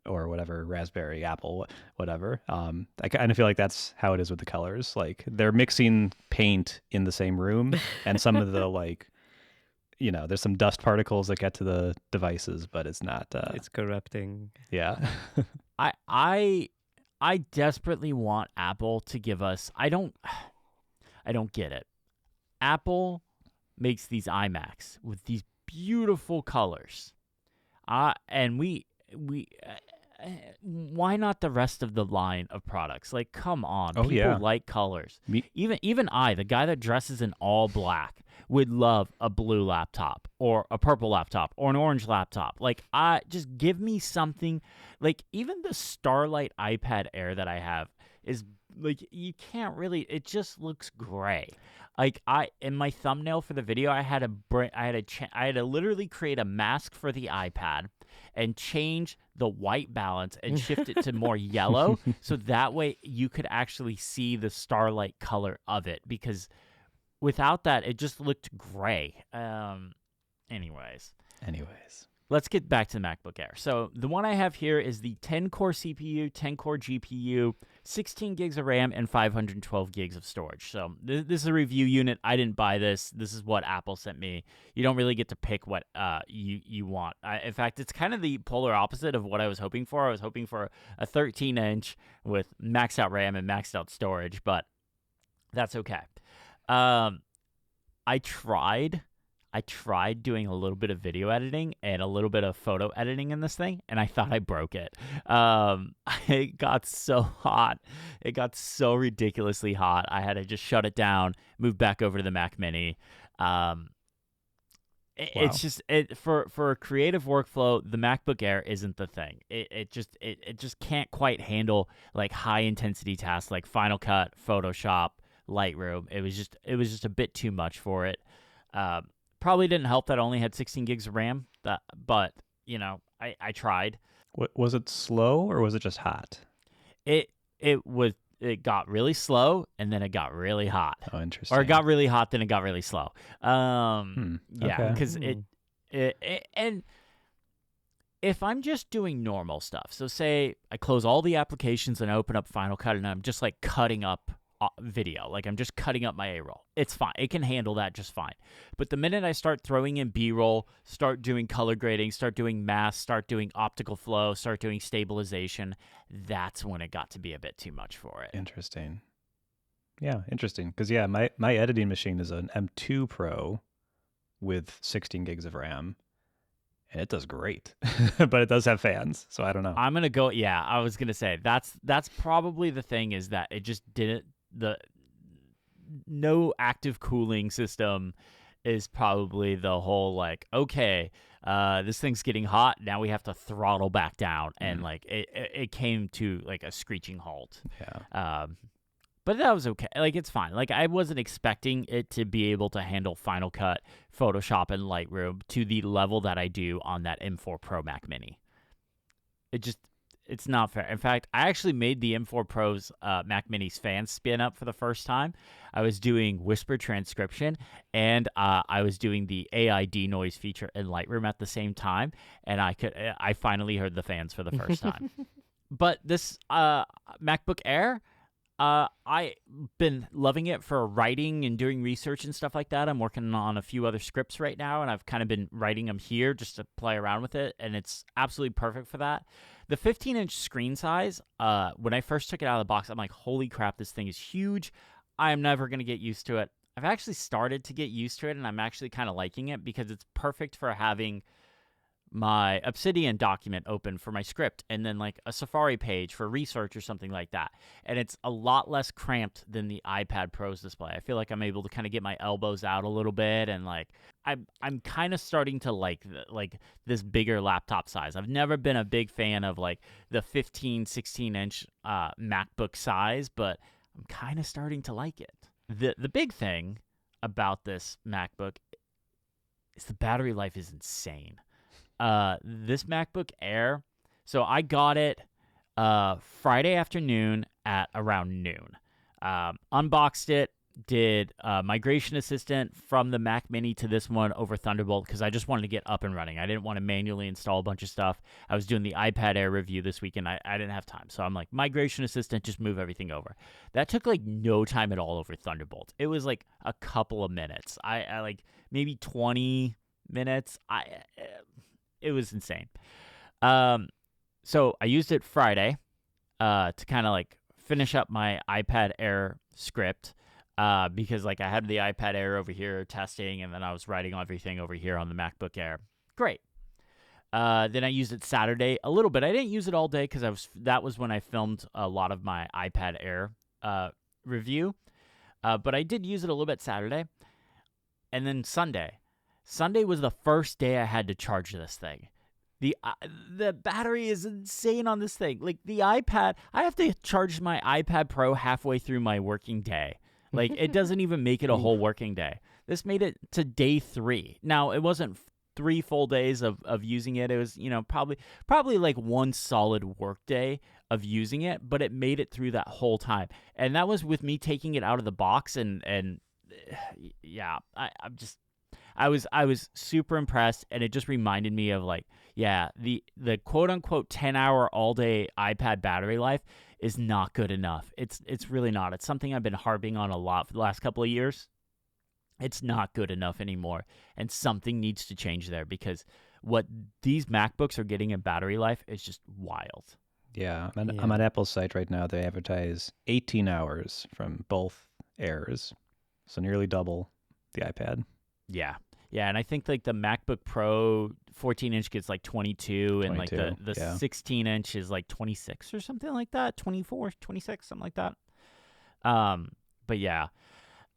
Or whatever, raspberry, apple, whatever. I kind of feel like that's how it is with the colors. Like they're mixing paint in the same room, and some of the like, there's some dust particles that get to the devices, but it's not. It's corrupting. Yeah. I desperately want Apple to give us. I don't get it. Apple makes these iMacs with these beautiful colors, and we why not the rest of the line of products? Like, come on, people like colors. Even I, the guy that dresses in all black, would love a blue laptop or a purple laptop or an orange laptop. Like, just give me something. Like, even the Starlight iPad Air that I have is like, you can't really. It just looks gray. Like, in my thumbnail for the video, I had to literally create a mask for the iPad and change the white balance and shift it to more yellow, so that way you could actually see the Starlight color of it, because without that, it just looked gray. Anyways. Let's get back to the MacBook Air. So the one I have here is the 10-core CPU, 10-core GPU, 16 gigs of RAM, and 512 gigs of storage. So this is a review unit. I didn't buy this. This is what Apple sent me. You don't really get to pick what you want. In fact, it's kind of the polar opposite of what I was hoping for. I was hoping for a 13-inch with maxed out RAM and maxed out storage, but that's okay. I tried doing a little bit of video editing and a little bit of photo editing in this thing, and I thought I broke it. It got so hot. It got so ridiculously hot. I had to just shut it down, move back over to the Mac Mini. It's just for a creative workflow, the MacBook Air isn't the thing. It just can't quite handle like high intensity tasks like Final Cut, Photoshop, Lightroom. It was just a bit too much for it. Probably didn't help that I only had 16 gigs of RAM, but I tried. Was it slow or was it just hot? It got really slow and then it got really hot. Oh, interesting. Or it got really hot, then it got really slow. Yeah, because okay. it and if I'm just doing normal stuff, so say I close all the applications and I open up Final Cut and I'm just like cutting up video, like I'm just cutting up my A-roll, it's fine. It can handle that just fine. But the minute I start throwing in B-roll, start doing color grading, start doing mask, start doing optical flow, start doing stabilization, that's when it got to be a bit too much for it. Interesting. Yeah, interesting. Because my editing machine is an M2 Pro with 16 gigs of RAM. And it does great, but it does have fans, so I don't know. I'm gonna go. Yeah, I was gonna say that's probably the thing, is that it just didn't. No active cooling system is probably the whole like, okay, this thing's getting hot, now we have to throttle back down, and like it came to like a screeching halt. Yeah. But that was okay. Like, it's fine. Like, I wasn't expecting it to be able to handle Final Cut, Photoshop, and Lightroom to the level that I do on that M4 Pro Mac Mini. It's not fair. In fact, I actually made the M4 Pro's Mac Mini's fan spin up for the first time. I was doing whisper transcription, and I was doing the AI denoise feature in Lightroom at the same time, and I finally heard the fans for the first time. But this MacBook Air, I've been loving it for writing and doing research and stuff like that. I'm working on a few other scripts right now, and I've kind of been writing them here just to play around with it, and it's absolutely perfect for that. The 15-inch screen size, when I first took it out of the box, I'm like, holy crap, this thing is huge. I am never going to get used to it. I've actually started to get used to it, and I'm actually kind of liking it because it's perfect for having my Obsidian document open for my script and then like a Safari page for research or something like that. And it's a lot less cramped than the iPad Pro's display. I feel like I'm able to kind of get my elbows out a little bit, and like I'm kind of starting to like this bigger laptop size. I've never been a big fan of like the 16-inch MacBook size, but I'm kind of starting to like it. The big thing about this MacBook is the battery life is insane. This MacBook Air, so I got it Friday afternoon at around noon. Unboxed it, did migration assistant from the Mac Mini to this one over Thunderbolt because I just wanted to get up and running. I didn't want to manually install a bunch of stuff. I was doing the iPad Air review this week, and I didn't have time. So I'm like, migration assistant, just move everything over. That took like no time at all over Thunderbolt. It was like a couple of minutes. I like maybe 20 minutes. It was insane. So I used it Friday to kind of like finish up my iPad Air script because like I had the iPad Air over here testing, and then I was writing everything over here on the MacBook Air. Great. Then I used it Saturday a little bit. I didn't use it all day because that was when I filmed a lot of my iPad Air review. But I did use it a little bit Saturday, and then Sunday. Sunday was the first day I had to charge this thing. The battery is insane on this thing. Like the iPad, I have to charge my iPad Pro halfway through my working day. Like it doesn't even make it a whole working day. This made it to day 3. Now it wasn't 3 full days of using it. It was, probably like one solid work day of using it, but it made it through that whole time. And that was with me taking it out of the box and yeah, I was super impressed, and it just reminded me of like, yeah, the quote unquote 10-hour all day iPad battery life is not good enough. It's really not. It's something I've been harping on a lot for the last couple of years. It's not good enough anymore, and something needs to change there because what these MacBooks are getting in battery life is just wild. Yeah, I'm on Apple's site right now. They advertise 18 hours from both Airs, so nearly double the iPad. Yeah, and I think like the MacBook Pro 14-inch gets like 22, and like the 16-inch is like 26 or something like that, 24, 26, something like that. But yeah.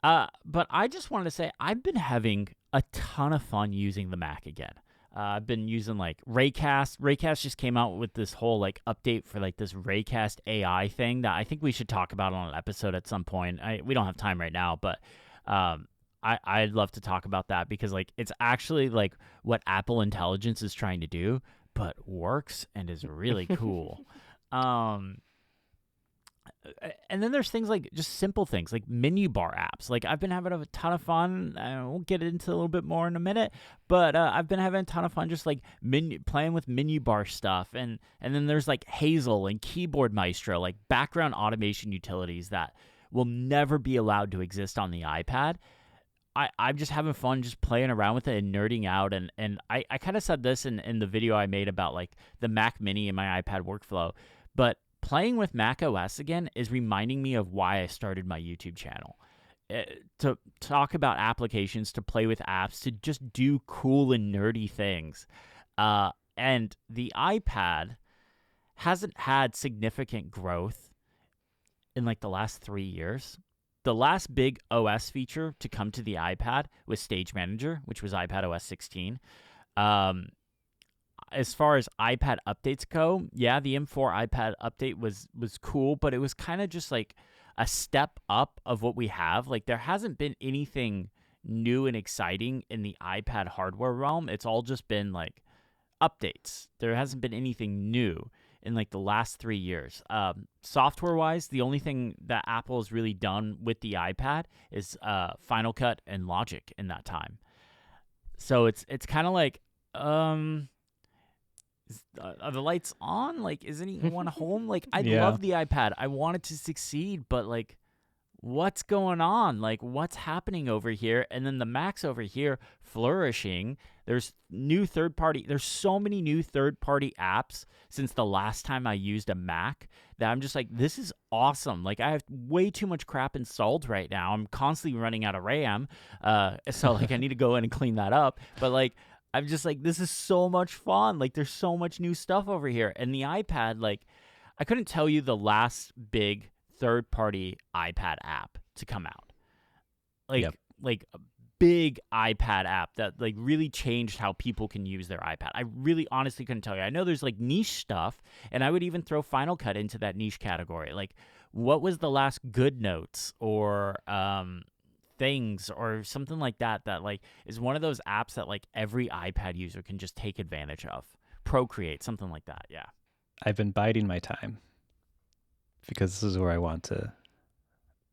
But I just wanted to say I've been having a ton of fun using the Mac again. I've been using like Raycast. Raycast just came out with this whole like update for like this Raycast AI thing that I think we should talk about on an episode at some point. We don't have time right now, but I'd love to talk about that because like it's actually like what Apple Intelligence is trying to do, but works and is really cool. And then there's things like just simple things like menu bar apps. Like I've been having a ton of fun. We'll get into a little bit more in a minute, but I've been having a ton of fun just like playing with menu bar stuff. And then there's like Hazel and Keyboard Maestro, like background automation utilities that will never be allowed to exist on the iPad. I'm just having fun just playing around with it and nerding out. And I kind of said this in the video I made about like the Mac Mini and my iPad workflow, but playing with Mac OS again is reminding me of why I started my YouTube channel. To talk about applications, to play with apps, to just do cool and nerdy things. And the iPad hasn't had significant growth in like the last 3 years. The last big OS feature to come to the iPad was Stage Manager, which was iPad OS 16. As far as iPad updates go, yeah, the M4 iPad update was cool, but it was kind of just like a step up of what we have. Like there hasn't been anything new and exciting in the iPad hardware realm. It's all just been like updates. There hasn't been anything new in like the last 3 years. Software-wise, the only thing that Apple has really done with the iPad is Final Cut and Logic in that time. So it's kind of like are the lights on? Like, is anyone home? Like, I Yeah. love the iPad. I want it to succeed, but like, what's going on? Like, what's happening over here? And then the Mac's over here flourishing. There's so many new third-party apps since the last time I used a Mac that I'm just like, this is awesome. Like, I have way too much crap installed right now. I'm constantly running out of RAM. So like, I need to go in and clean that up. But like, I'm just like, this is so much fun. Like, there's so much new stuff over here. And the iPad, like, I couldn't tell you the last big third-party iPad app to come out. Like a big iPad app that like really changed how people can use their iPad. I really honestly couldn't tell you. I know there's like niche stuff, and I would even throw Final Cut into that niche category. Like, what was the last Good Notes or Things or something like that like is one of those apps that like every iPad user can just take advantage of? Procreate, something like that. Yeah. I've been biding my time because this is where I want to.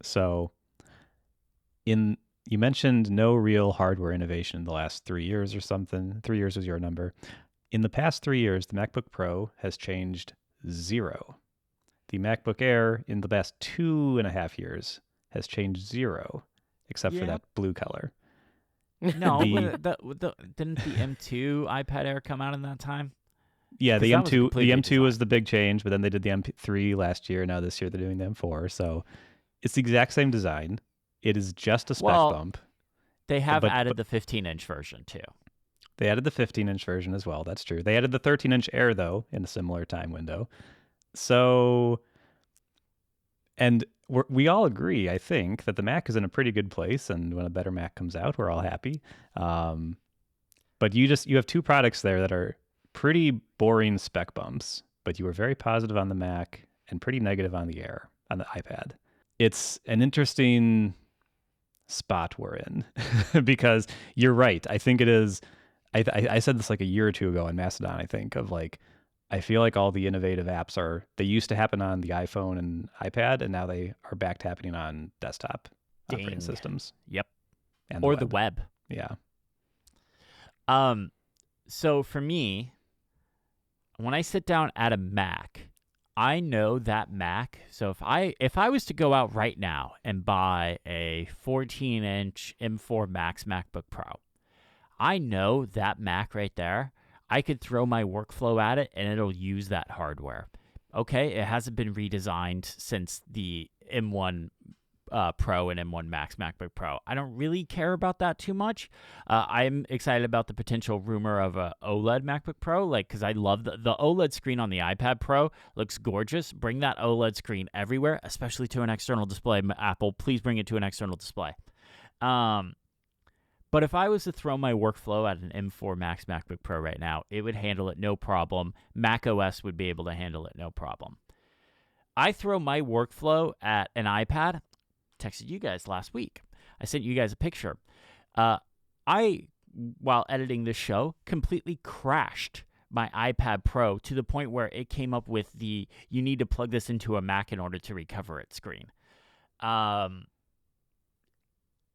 So you mentioned no real hardware innovation in the last 3 years or something. 3 years was your number. In the past 3 years, the MacBook Pro has changed 0. The MacBook Air in the past 2.5 years has changed 0, except for that blue color. No, didn't the M2 iPad Air come out in that time? Yeah, the M2 design. was the big change, but then they did the M3 last year. Now this year they're doing the M4. So it's the exact same design. It is just a spec bump. They have added the 15-inch version too. They added the 15-inch version as well. That's true. They added the 13-inch Air though in a similar time window. So, and we all agree, I think, that the Mac is in a pretty good place, and when a better Mac comes out, we're all happy. But you have two products there that are pretty boring spec bumps, but you were very positive on the Mac and pretty negative on the Air, on the iPad. It's an interesting spot we're in because you're right. I think it is. I said this like a year or two ago in Mastodon, I think, of like, I feel like all the innovative apps they used to happen on the iPhone and iPad, and now they are back to happening on desktop operating systems. Yep. And the web. Yeah. So for me, when I sit down at a Mac, I know that Mac. So if I was to go out right now and buy a 14-inch M4 Max MacBook Pro, I know that Mac right there, I could throw my workflow at it and it'll use that hardware. Okay, it hasn't been redesigned since the M1 Pro and M1 Max MacBook Pro. I don't really care about that too much. I'm excited about the potential rumor of a OLED MacBook Pro, like, because I love the OLED screen on the iPad Pro. Looks gorgeous. Bring that OLED screen everywhere, especially to an external display. Apple, please bring it to an external display. But if I was to throw my workflow at an M4 Max MacBook Pro right now, it would handle it no problem. Mac OS would be able to handle it no problem. I throw my workflow at an iPad. Texted you guys last week. I sent you guys a picture. I, while editing this show, completely crashed my iPad Pro to the point where it came up with you need to plug this into a Mac in order to recover it screen.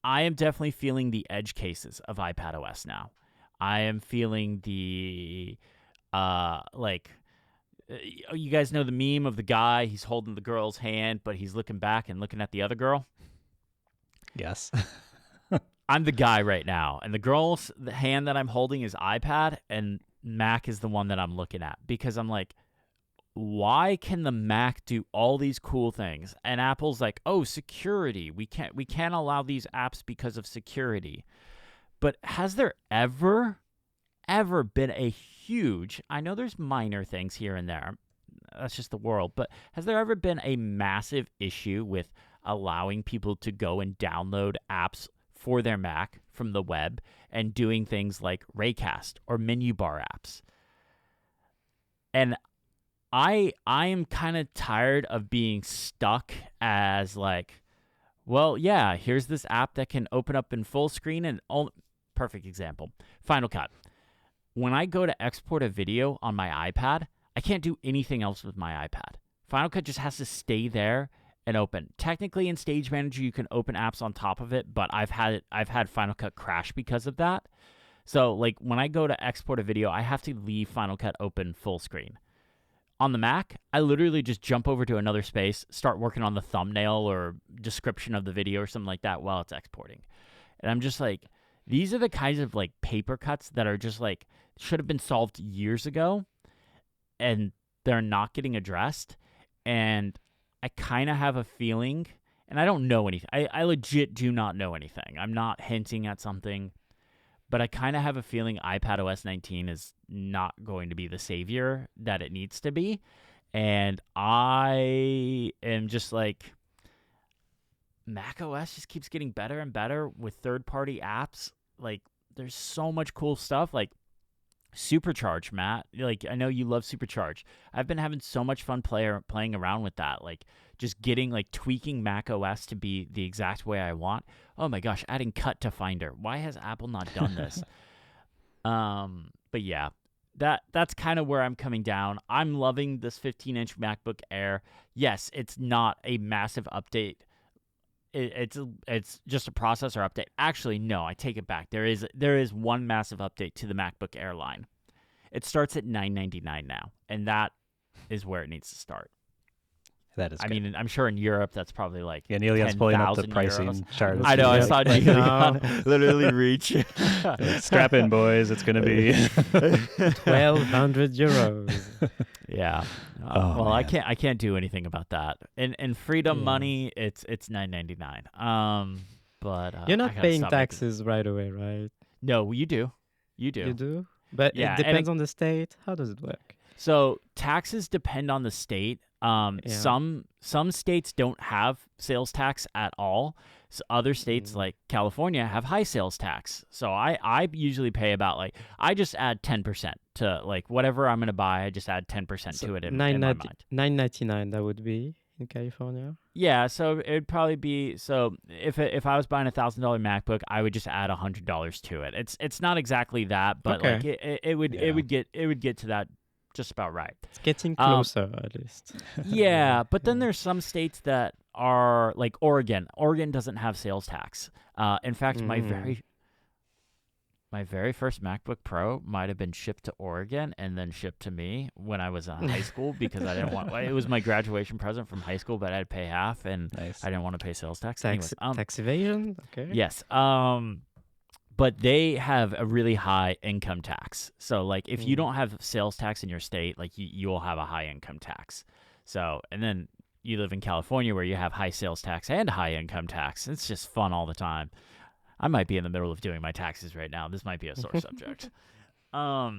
I am definitely feeling the edge cases of iPad OS now. I am feeling the, you guys know the meme of the guy, he's holding the girl's hand, but he's looking back and looking at the other girl? Yes. I'm the guy right now, and the hand that I'm holding is iPad, and Mac is the one that I'm looking at, because I'm like, why can the Mac do all these cool things? And Apple's like, oh, security. We can't allow these apps because of security. But has there ever been a huge, I know there's minor things here and there, that's just the world, but has there ever been a massive issue with allowing people to go and download apps for their Mac from the web and doing things like Raycast or menu bar apps? And I am kind of tired of being stuck as like, well, yeah, here's this app that can open up in full screen and perfect example, Final Cut. When I go to export a video on my iPad, I can't do anything else with my iPad. Final Cut just has to stay there and open. Technically in Stage Manager you can open apps on top of it, but I've had Final Cut crash because of that. So like when I go to export a video, I have to leave Final Cut open full screen. On the Mac, I literally just jump over to another space, start working on the thumbnail or description of the video or something like that while it's exporting. And I'm just like, these are the kinds of like paper cuts that are just like, should have been solved years ago, and they're not getting addressed. And I kind of have a feeling, and I don't know anything. I legit do not know anything. I'm not hinting at something. But I kind of have a feeling iPadOS 19 is not going to be the savior that it needs to be. And I am just like, macOS just keeps getting better and better with third-party apps. Like, there's so much cool stuff. Like, Supercharge, Matt. Like, I know you love Supercharge. I've been having so much fun playing around with that. Like, just tweaking macOS to be the exact way I want. Oh my gosh, adding cut to Finder. Why has Apple not done this? But yeah, that's kind of where I'm coming down. I'm loving this 15-inch MacBook Air. Yes, it's not a massive update. It's just a processor update. Actually, no, I take it back. There is one massive update to the MacBook Air line. It starts at $999 now, and that is where it needs to start. That is good. I mean, I'm sure in Europe that's probably like Niléane's pulling up the 10,000 pricing euros. chart. I know. I saw Right Niléane literally reach. Strap in, boys. It's going to be 1,200 euros. Yeah. Oh, well, I man. can't do anything about that. In freedom Yeah. money, it's $999. But You're I not gotta paying stop making- taxes right away, right? No, you do. You do. You do? But Yeah, it and depends on the state. How does it work? So taxes depend on the state. Yeah. Some states don't have sales tax at all. So other states like California have high sales tax. So I usually pay about I just add 10% to like whatever I'm gonna buy. I just add 10% to it in my mind. $9.99 that would be in California. Yeah, so it'd probably be if I was buying $1,000 MacBook, I would just add $100 to it. It's not exactly that, but Okay. like it would get to that just about right. It's getting closer, at least. Yeah, but then there's some states that are like Oregon. Oregon doesn't have sales tax. In fact, my very first MacBook Pro might have been shipped to Oregon and then shipped to me when I was in high school because I didn't want. It was my graduation present from high school, but I had to pay half, and Nice. I didn't want to pay sales tax. Tax evasion? Okay. Yes. But they have a really high income tax. So, like, if you don't have sales tax in your state, like, you'll have a high income tax. So, and then you live in California where you have high sales tax and high income tax. It's just fun all the time. I might be in the middle of doing my taxes right now. This might be a sore subject. But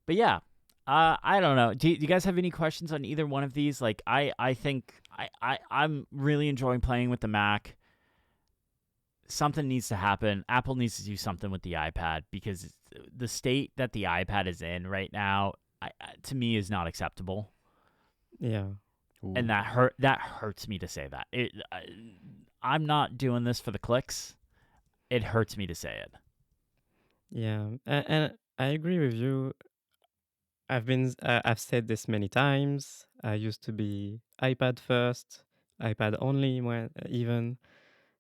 yeah, I don't know. Do you guys have any questions on either one of these? Like, I think I'm really enjoying playing with the Mac. Something needs to happen. Apple needs to do something with the iPad because the state that the iPad is in right now, to me, is not acceptable. Yeah. Ooh. And that hurts me to say that. I'm not doing this for the clicks. It hurts me to say it. Yeah. And I agree with you. I've said this many times. I used to be iPad first, iPad only even.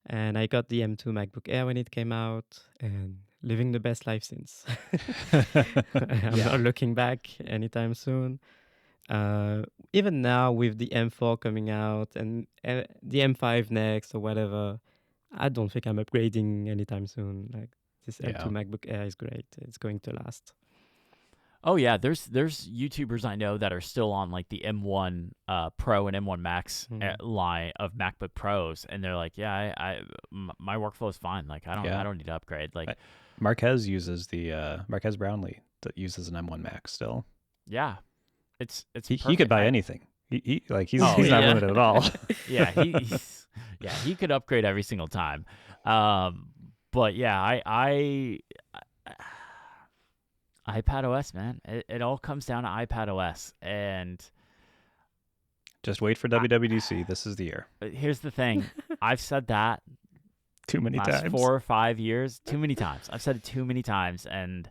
And I got the M2 MacBook Air when it came out, and living the best life since. I'm not looking back anytime soon. Even now with the M4 coming out and the M5 next or whatever, I don't think I'm upgrading anytime soon. Like this M2 MacBook Air is great. It's going to last. Oh yeah, there's YouTubers I know that are still on like the M1 Pro and M1 Max line of MacBook Pros, and they're like, yeah, my workflow is fine. Like I don't need to upgrade. Like Marquez uses Marquez Brownlee that uses an M1 Max still. Yeah, it's he could buy anything. He's not limited at all. Yeah, he could upgrade every single time. But yeah, iPadOS, man. It all comes down to iPadOS, and just wait for WWDC. This is the year. Here's the thing: I've said that too many last times. 4 or 5 years, too many times. I've said it too many times, and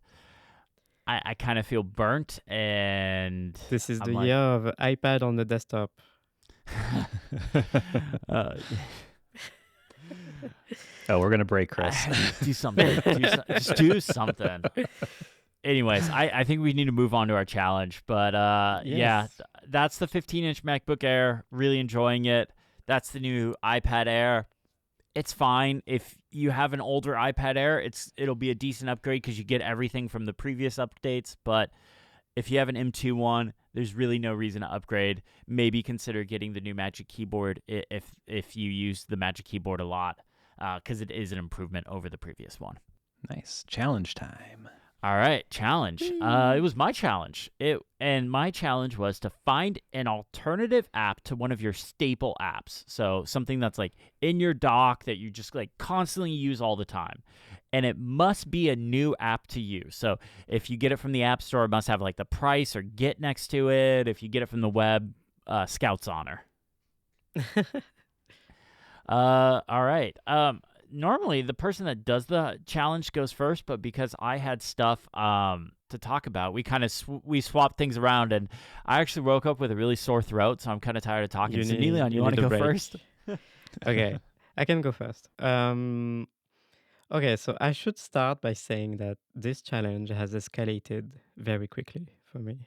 I kind of feel burnt. And this is the year of iPad on the desktop. Oh, we're gonna break Chris. Do something. Just do something. Anyways, I think we need to move on to our challenge. But yeah, Yes. that's the 15-inch MacBook Air. Really enjoying it. That's the new iPad Air. It's fine. If you have an older iPad Air, it'll be a decent upgrade because you get everything from the previous updates. But if you have an M2 one, there's really no reason to upgrade. Maybe consider getting the new Magic Keyboard if you use the Magic Keyboard a lot, because it is an improvement over the previous one. Nice. Challenge time. All right, challenge. It was my challenge. And my challenge was to find an alternative app to one of your staple apps. So something that's like in your dock that you just like constantly use all the time. And it must be a new app to you. So if you get it from the App Store, it must have like the price or Git next to it. If you get it from the web, Scout's Honor. All right. Normally the person that does the challenge goes first, but because I had stuff to talk about, we kind of we swapped things around, and I actually woke up with a really sore throat, so I'm kind of tired of talking. So Niléane, you want to go first? Okay, I can go first. Okay, so I should start by saying that this challenge has escalated very quickly for me.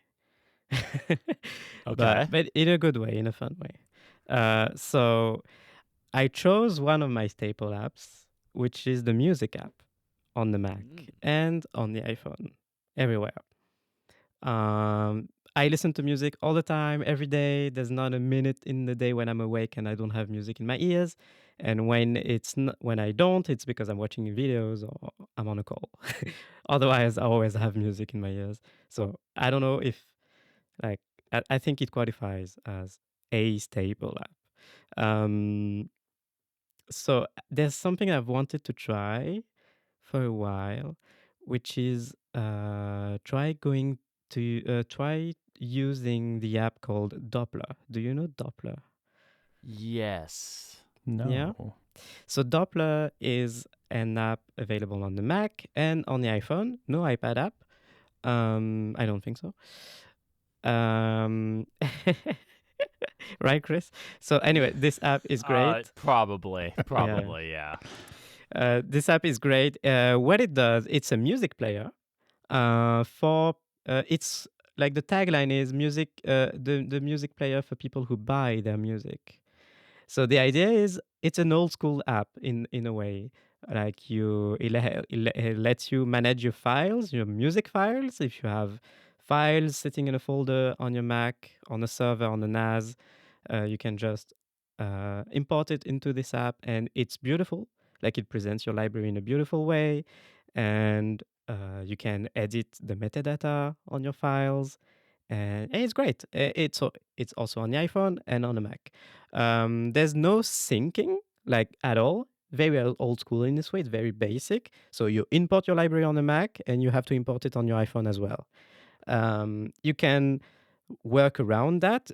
Okay. But in a good way, in a fun way. So I chose one of my staple apps, which is the music app on the Mac and on the iPhone, everywhere. I listen to music all the time, every day. There's not a minute in the day when I'm awake and I don't have music in my ears. And when I don't, it's because I'm watching videos or I'm on a call. Otherwise, I always have music in my ears. So I don't know if like I think it qualifies as a staple app. Um, so there's something I've wanted to try for a while, which is try using the app called Doppler. Do you know Doppler? Yes. No. Yeah. So Doppler is an app available on the Mac and on the iPhone. No iPad app. I don't think so. Right, Chris? So anyway, this app is great. Probably, yeah. This app is great. What it does, it's a music player. It's like the tagline is music. The music player for people who buy their music. So the idea is it's an old school app in a way. Like it lets you manage your files, your music files. If you have files sitting in a folder on your Mac, on a server, on a NAS, you can just import it into this app, and it's beautiful. Like it presents your library in a beautiful way, and you can edit the metadata on your files, and it's great. It's also on the iPhone and on the Mac. There's no syncing like at all. Very old school in this way. It's very basic. So you import your library on the Mac, and you have to import it on your iPhone as well. You can work around that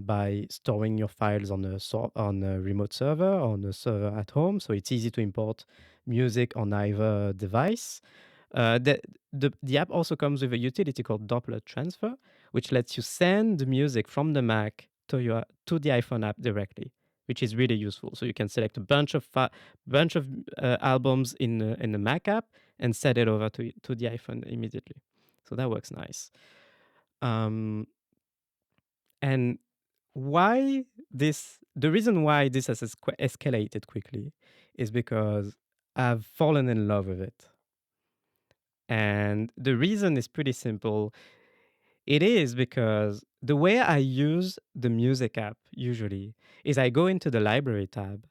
by storing your files on a remote server or on a server at home. So it's easy to import music on either device. The app also comes with a utility called Doppler Transfer, which lets you send the music from the Mac to the iPhone app directly, which is really useful. So you can select a bunch of albums in the Mac app and set it over to the iPhone immediately. So that works nice. And the reason why this has escalated quickly is because I've fallen in love with it. And the reason is pretty simple. It is because the way I use the music app usually is I go into the library tab,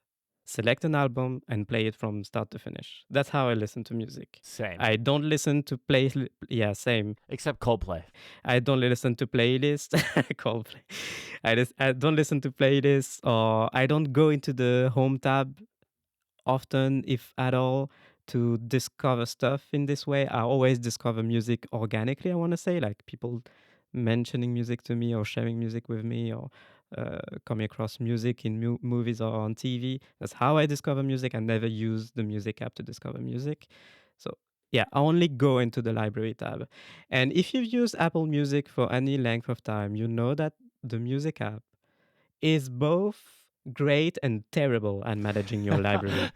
select an album, and play it from start to finish. That's how I listen to music. Same. I don't listen to yeah, same. Except Coldplay. I don't listen to playlists. Coldplay. I don't listen to playlists, or I don't go into the home tab often, if at all, to discover stuff in this way. I always discover music organically, I want to say, like people mentioning music to me or sharing music with me, or coming across music in movies or on TV. That's how I discover music. I never use the music app to discover music. So yeah, I only go into the library tab. And if you've used Apple Music for any length of time, you know that the music app is both great and terrible at managing your library.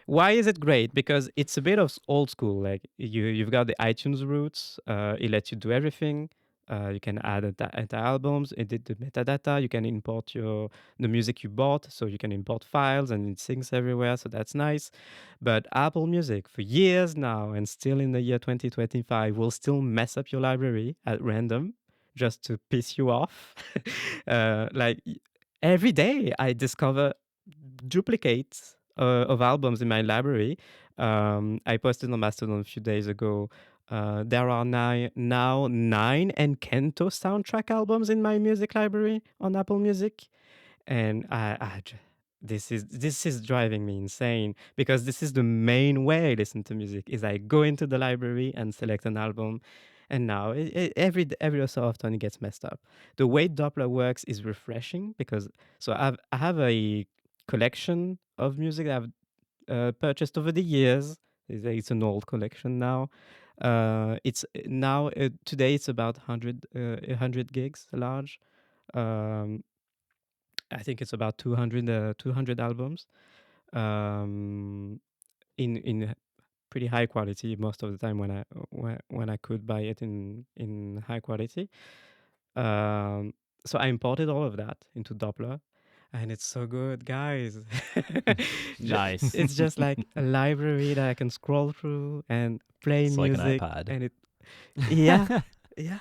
Why is it great? Because it's a bit of old school. Like you've got the iTunes roots. It lets you do everything. You can add the albums, edit the metadata. You can import the music you bought, so you can import files and it syncs everywhere. So that's nice. But Apple Music, for years now, and still in the year 2025, will still mess up your library at random just to piss you off. Like every day, I discover duplicates of albums in my library. I posted on Mastodon a few days ago. There are now 9 Encanto soundtrack albums in my music library on Apple Music, and this is driving me insane because this is the main way I listen to music. Is I go into the library and select an album, and now every so often it gets messed up. The way Doppler works is refreshing because I have a collection of music that I've purchased over the years. It's an old collection now. It's now today it's about 100 gigs large. Um, I think it's about 200 albums. Um, in pretty high quality most of the time when I could buy it in high quality. Um, so I imported all of that into Doppler, and it's so good, guys. Nice. It's just like a library that I can scroll through and play It's like an music, iPod. and yeah, yeah.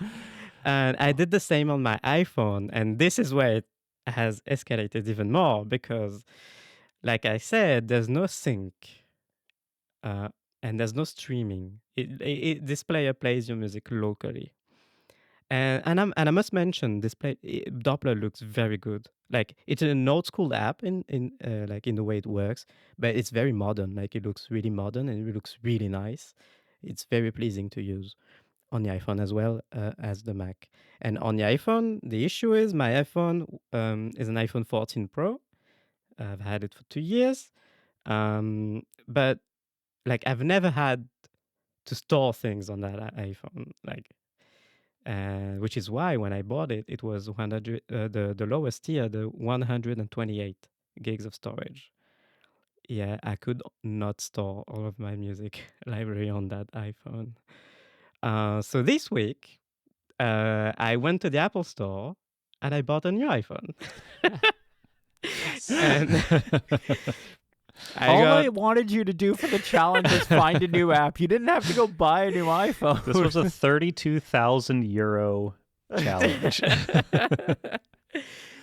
And I did the same on my iPhone, and this is where it has escalated even more because, like I said, there's no sync, uh, and there's no streaming. This player plays your music locally. And I must mention Doppler looks very good. Like it's an old school app in like in the way it works, but it's very modern. Like it looks really modern and it looks really nice. It's very pleasing to use on the iPhone as well as the Mac. And on the iPhone, the issue is my iPhone is an iPhone 14 Pro. I've had it for 2 years, but like I've never had to store things on that iPhone. Like which is why when I bought it, it was 100, the lowest tier, the 128 gigs of storage. Yeah, I could not store all of my music library on that iPhone. So this week, I went to the Apple Store and I bought a new iPhone. And All I wanted you to do for the challenge was find a new app. You didn't have to go buy a new iPhone. This was a 32,000 euro challenge.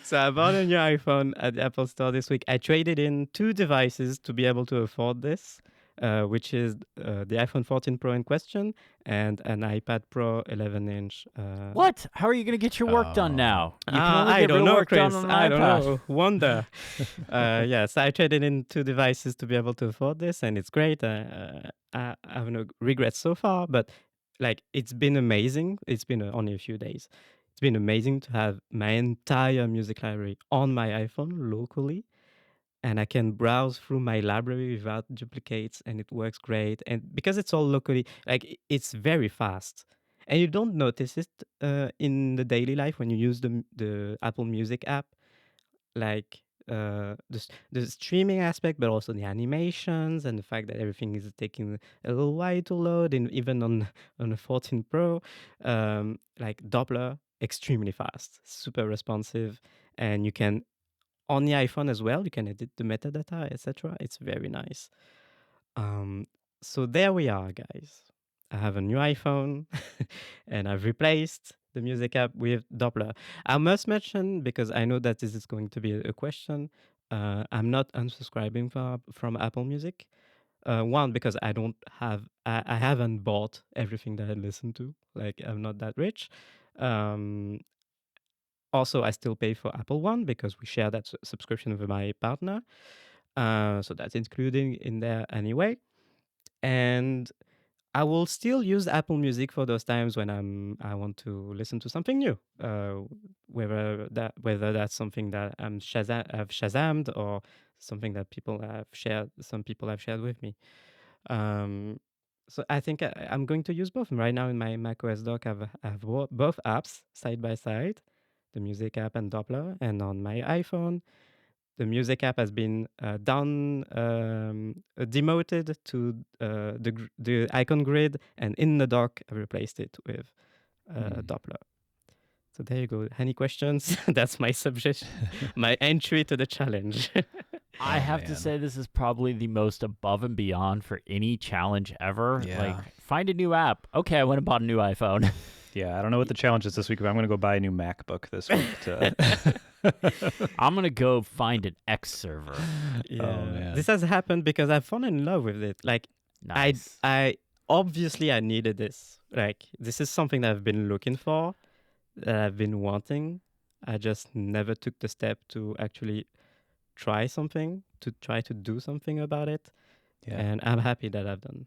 So I bought a new iPhone at the Apple Store this week. I traded in 2 devices to be able to afford this, which is the iPhone 14 Pro in question and an iPad Pro 11-inch. What? How are you going to get your work done now? You can only I get don't real know, work Chris. done on an I don't iPad. know. Wonder. Yes, I traded in 2 devices to be able to afford this, and it's great. I have no regrets so far, but like it's been amazing. It's been only a few days. It's been amazing to have my entire music library on my iPhone locally, and I can browse through my library without duplicates, and it works great. And because it's all locally, like it's very fast, and you don't notice it in the daily life when you use the Apple Music app, like the streaming aspect, but also the animations and the fact that everything is taking a little while to load, and even on the 14 Pro, like Doppler, extremely fast, super responsive, and you can on the iPhone as well. You can edit the metadata, etc. It's very nice. Um, so there we are, guys. I have a new iPhone, and I've replaced the music app with Doppler. I must mention, because I know that this is going to be a question, I'm not unsubscribing from Apple Music. One, because I haven't bought everything that I listen to. Like I'm not that rich. Um, Also, I still pay for Apple One because we share that subscription with my partner. So that's including in there anyway. And I will still use Apple Music for those times when I want to listen to something new. Whether that's something that I've Shazammed, or something that some people have shared with me. Um, so I think I'm going to use both. Right now in my macOS dock, I've both apps side by side, the music app and Doppler. And on my iPhone, the music app has been demoted to the icon grid, and in the dock, I replaced it with Doppler. So there you go. Any questions? That's my suggestion, my entry to the challenge. I have to say this is probably the most above and beyond for any challenge ever. Yeah. Like, find a new app. Okay, I went and bought a new iPhone. Yeah, I don't know what the challenge is this week, but I'm going to go buy a new MacBook this week. I'm going to go find an X server. Yeah. Oh, man. This has happened because I've fallen in love with it. Like, Nice. I obviously I needed this. Like, this is something that I've been looking for, that I've been wanting. I just never took the step to actually try something, to try to do something about it. Yeah. And I'm happy that I've done.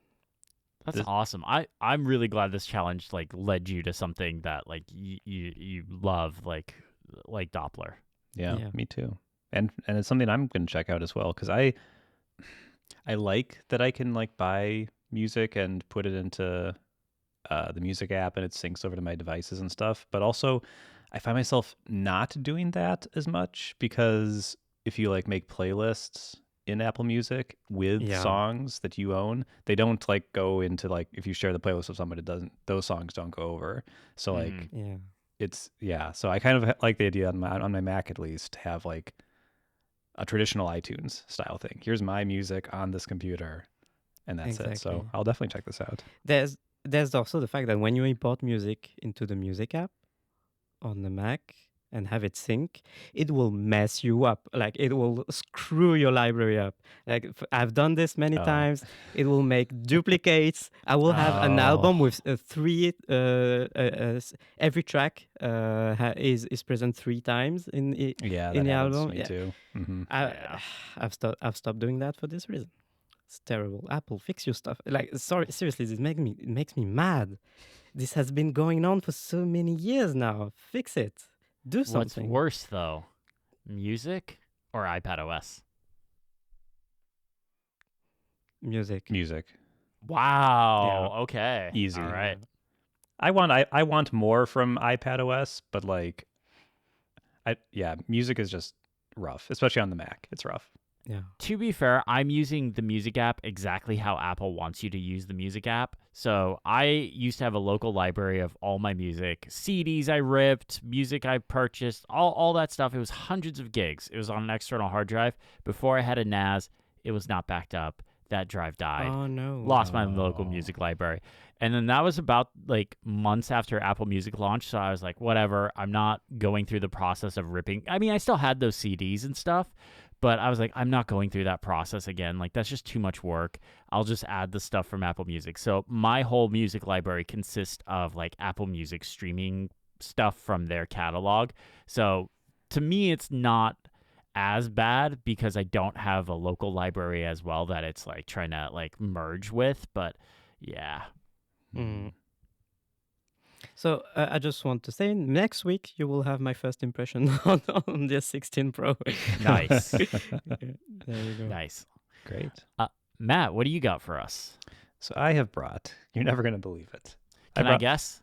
That's awesome. I'm really glad this challenge like led you to something that like you love, like Doppler. Yeah, Yeah. me too. And it's something I'm going to check out as well, because I like that I can like buy music and put it into the music app and it syncs over to my devices and stuff. But also, I find myself not doing that as much, because if you like make playlists in Apple Music with Yeah. songs that you own, they don't like go into like, if you share the playlist with somebody, those songs don't go over. So like Yeah. so I kind of like the idea on my Mac at least to have like a traditional iTunes style thing. Here's my music on this computer, and that's it. So Exactly. I'll definitely check this out. There's also the fact that when you import music into the music app on the Mac and have it sync, it will mess you up. Like, it will screw your library up. Like, I've done this many Oh. times. It will make duplicates. I will have an album with every track is present 3 times in Yeah, in that the happens album. to me Yeah. too. Mm-hmm. I've stopped doing that for this reason. It's terrible. Apple, fix your stuff. Like, sorry, seriously, it makes me mad. This has been going on for so many years now. Fix it. Do What's something. worse though, music or iPadOS? Music. Wow. Okay. Easy. All right. I want more from iPadOS, but like, music is just rough, especially on the Mac. It's rough. Yeah. To be fair, I'm using the music app exactly how Apple wants you to use the music app. So I used to have a local library of all my music, CDs I ripped, music I purchased, all that stuff. It was hundreds of gigs. It was on an external hard drive. Before I had a NAS, it was not backed up. That drive died. Oh no. Lost my local music library. And then that was about like months after Apple Music launched. So I was like, whatever, I'm not going through the process of ripping. I mean, I still had those CDs and stuff, but I was like, I'm not going through that process again. Like, that's just too much work. I'll just add the stuff from Apple Music. So my whole music library consists of like Apple Music streaming stuff from their catalog. So to me, it's not as bad because I don't have a local library as well that it's like trying to like merge with. But yeah. Mm. So I just want to say, next week you will have my first impression on the 16 Pro. Nice. There you go. Nice. Great. Matt, what do you got for us? So I have brought, you're never going to believe it. Can I brought- guess?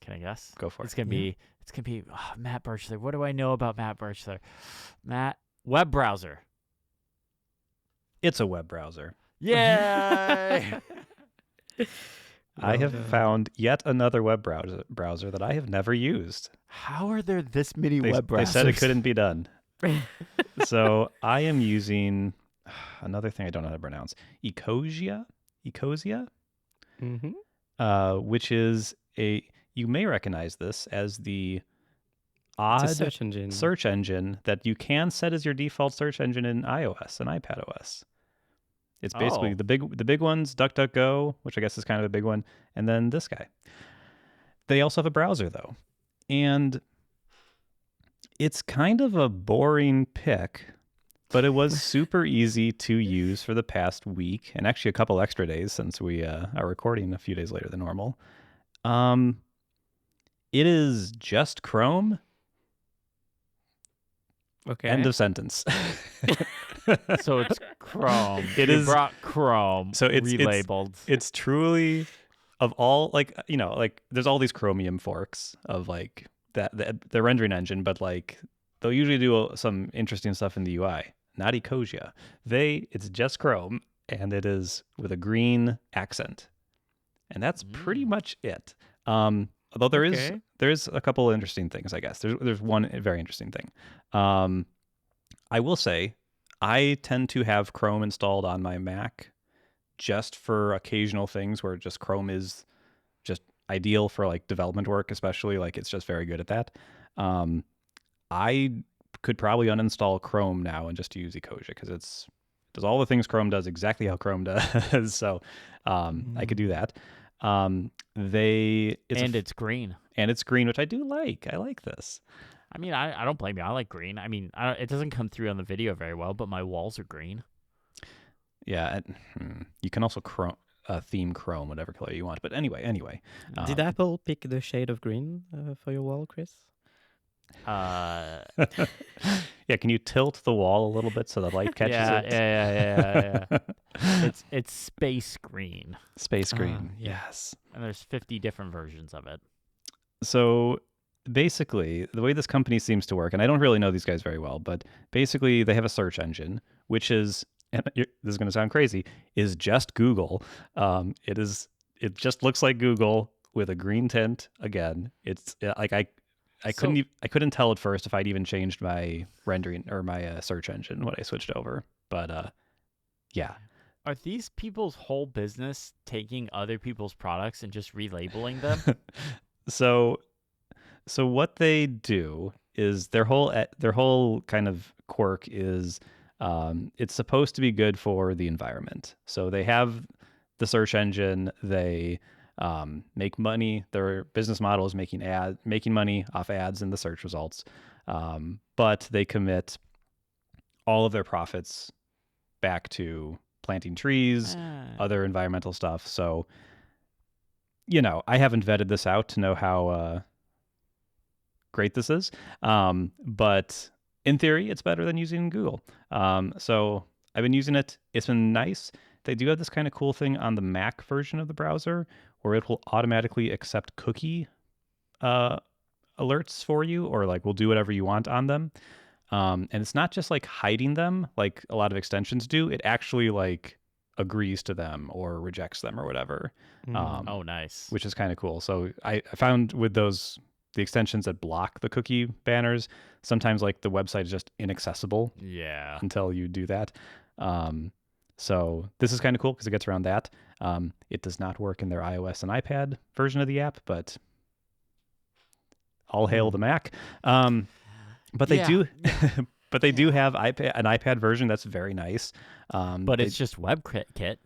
Can I guess? Go for it. It's gonna be Matt Birchler. What do I know about Matt Birchler? Matt, web browser. It's a web browser. Yay! I have found yet another web browser that I have never used. How are there this many They, web browsers? they said it couldn't be done. So I am using another thing I don't know how to pronounce. Ecosia, Mm-hmm. which is you may recognize this as the It's odd a search engine. search engine that you can set as your default search engine in iOS and iPadOS. It's basically Oh. the big ones, DuckDuckGo, which I guess is kind of a big one, and then this guy. They also have a browser though, and it's kind of a boring pick, but it was super easy to use for the past week, and actually a couple extra days since we are recording a few days later than normal. It is just Chrome. Okay. End of sentence. So it's Chrome. It You is- brought Chrome. So it's relabeled. It's truly, of all, like, you know, like there's all these Chromium forks of like the rendering engine, but like they'll usually do some interesting stuff in the UI. Not Ecosia. It's just Chrome, and it is with a green accent, and that's pretty much it. Although there's a couple of interesting things, I guess. There's one very interesting thing. I will say, I tend to have Chrome installed on my Mac just for occasional things where just Chrome is just ideal for like development work, especially. Like it's just very good at that. I could probably uninstall Chrome now and just use Ecosia because it does all the things Chrome does exactly how Chrome does. So I could do that. It's green. And it's green, which I do like. I like this. I mean, I don't blame you. I like green. I mean, it doesn't come through on the video very well, but my walls are green. Yeah, you can also theme Chrome whatever color you want. But anyway. Did Apple pick the shade of green for your wall, Chris? Yeah, can you tilt the wall a little bit so the light catches it? Yeah. It's space green. Space green, yes. And there's 50 different versions of it. So basically, the way this company seems to work, and I don't really know these guys very well, but basically they have a search engine, which is, and this is going to sound crazy, is just Google. It just looks like Google with a green tint. Again, it's like I couldn't tell at first if I'd even changed my rendering or my search engine when I switched over. But yeah. Are these people's whole business taking other people's products and just relabeling them? So what they do is their whole kind of quirk is it's supposed to be good for the environment. So they have the search engine. They make money. Their business model is making money off ads in the search results. But they commit all of their profits back to planting trees, other environmental stuff. So, I haven't vetted this out to know how great this is. But in theory, it's better than using Google. So I've been using it. It's been nice. They do have this kind of cool thing on the Mac version of the browser where it will automatically accept cookie alerts for you, or like will do whatever you want on them. And it's not just like hiding them like a lot of extensions do. It actually like agrees to them or rejects them or whatever. Oh, nice. Which is kind of cool. So I found with the extensions that block the cookie banners, sometimes like the website is just inaccessible. Yeah. Until you do that. So this is kind of cool because it gets around that. It does not work in their iOS and iPad version of the app, but all hail the Mac. But they do, but they do have an iPad version that's very nice. But it's just WebKit.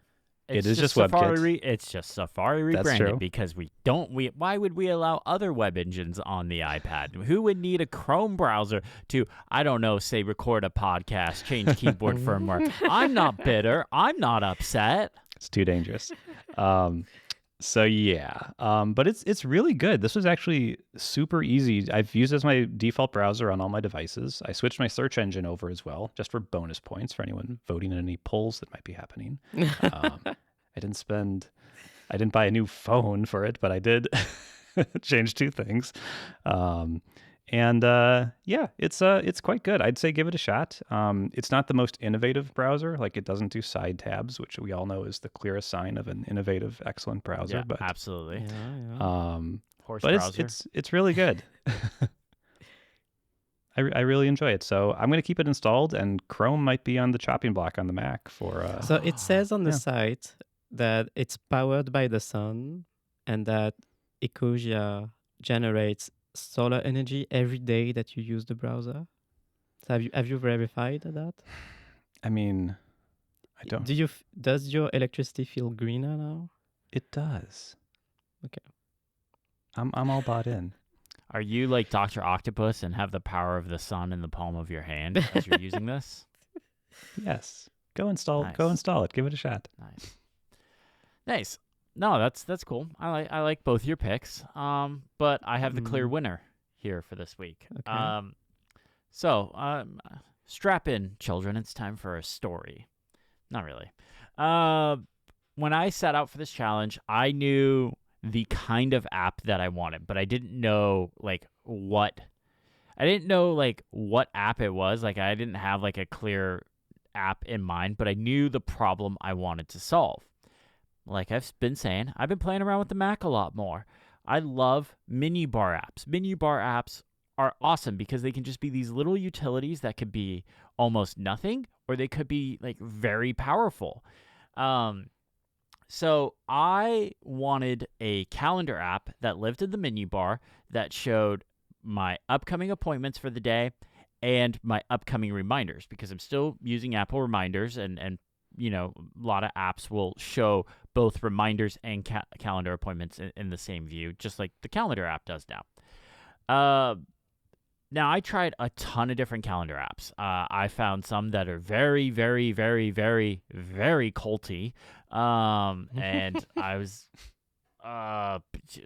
It is just WebKit. It's just Safari rebranded because why would we allow other web engines on the iPad? Who would need a Chrome browser to, I don't know, say record a podcast, change keyboard firmware? I'm not bitter. I'm not upset. It's too dangerous. So yeah, but it's really good. This was actually super easy. I've used it as my default browser on all my devices. I switched my search engine over as well, just for bonus points for anyone voting in any polls that might be happening. I didn't buy a new phone for it, but I did change two things. It's quite good. I'd say give it a shot. It's not the most innovative browser. Like it doesn't do side tabs, which we all know is the clearest sign of an innovative, excellent browser. Yeah, but absolutely. But it's really good. I really enjoy it. So I'm going to keep it installed, and Chrome might be on the chopping block on the Mac for. So it says on the site that it's powered by the sun, and that Ecosia generates solar energy every day that you use the browser. So have you verified that? I mean, I don't. Does your electricity feel greener now? It does. Okay. I'm all bought in. Are you like Dr. Octopus and have the power of the sun in the palm of your hand as you're using this? Yes. Go install it. Give it a shot. Nice. No, that's cool. I like both your picks. But I have the clear winner here for this week. Okay. So strap in, children. It's time for a story. Not really. When I set out for this challenge, I knew the kind of app that I wanted, but I didn't know like what. I didn't know like what app it was. Like I didn't have like a clear app in mind, but I knew the problem I wanted to solve. Like I've been saying, I've been playing around with the Mac a lot more. I love menu bar apps. Menu bar apps are awesome because they can just be these little utilities that could be almost nothing, or they could be like very powerful. So I wanted a calendar app that lived in the menu bar that showed my upcoming appointments for the day and my upcoming reminders, because I'm still using Apple Reminders, and a lot of apps will show both reminders and calendar appointments in the same view, just like the calendar app does now. Now, I tried a ton of different calendar apps. I found some that are very, very, very, very, very culty, and I was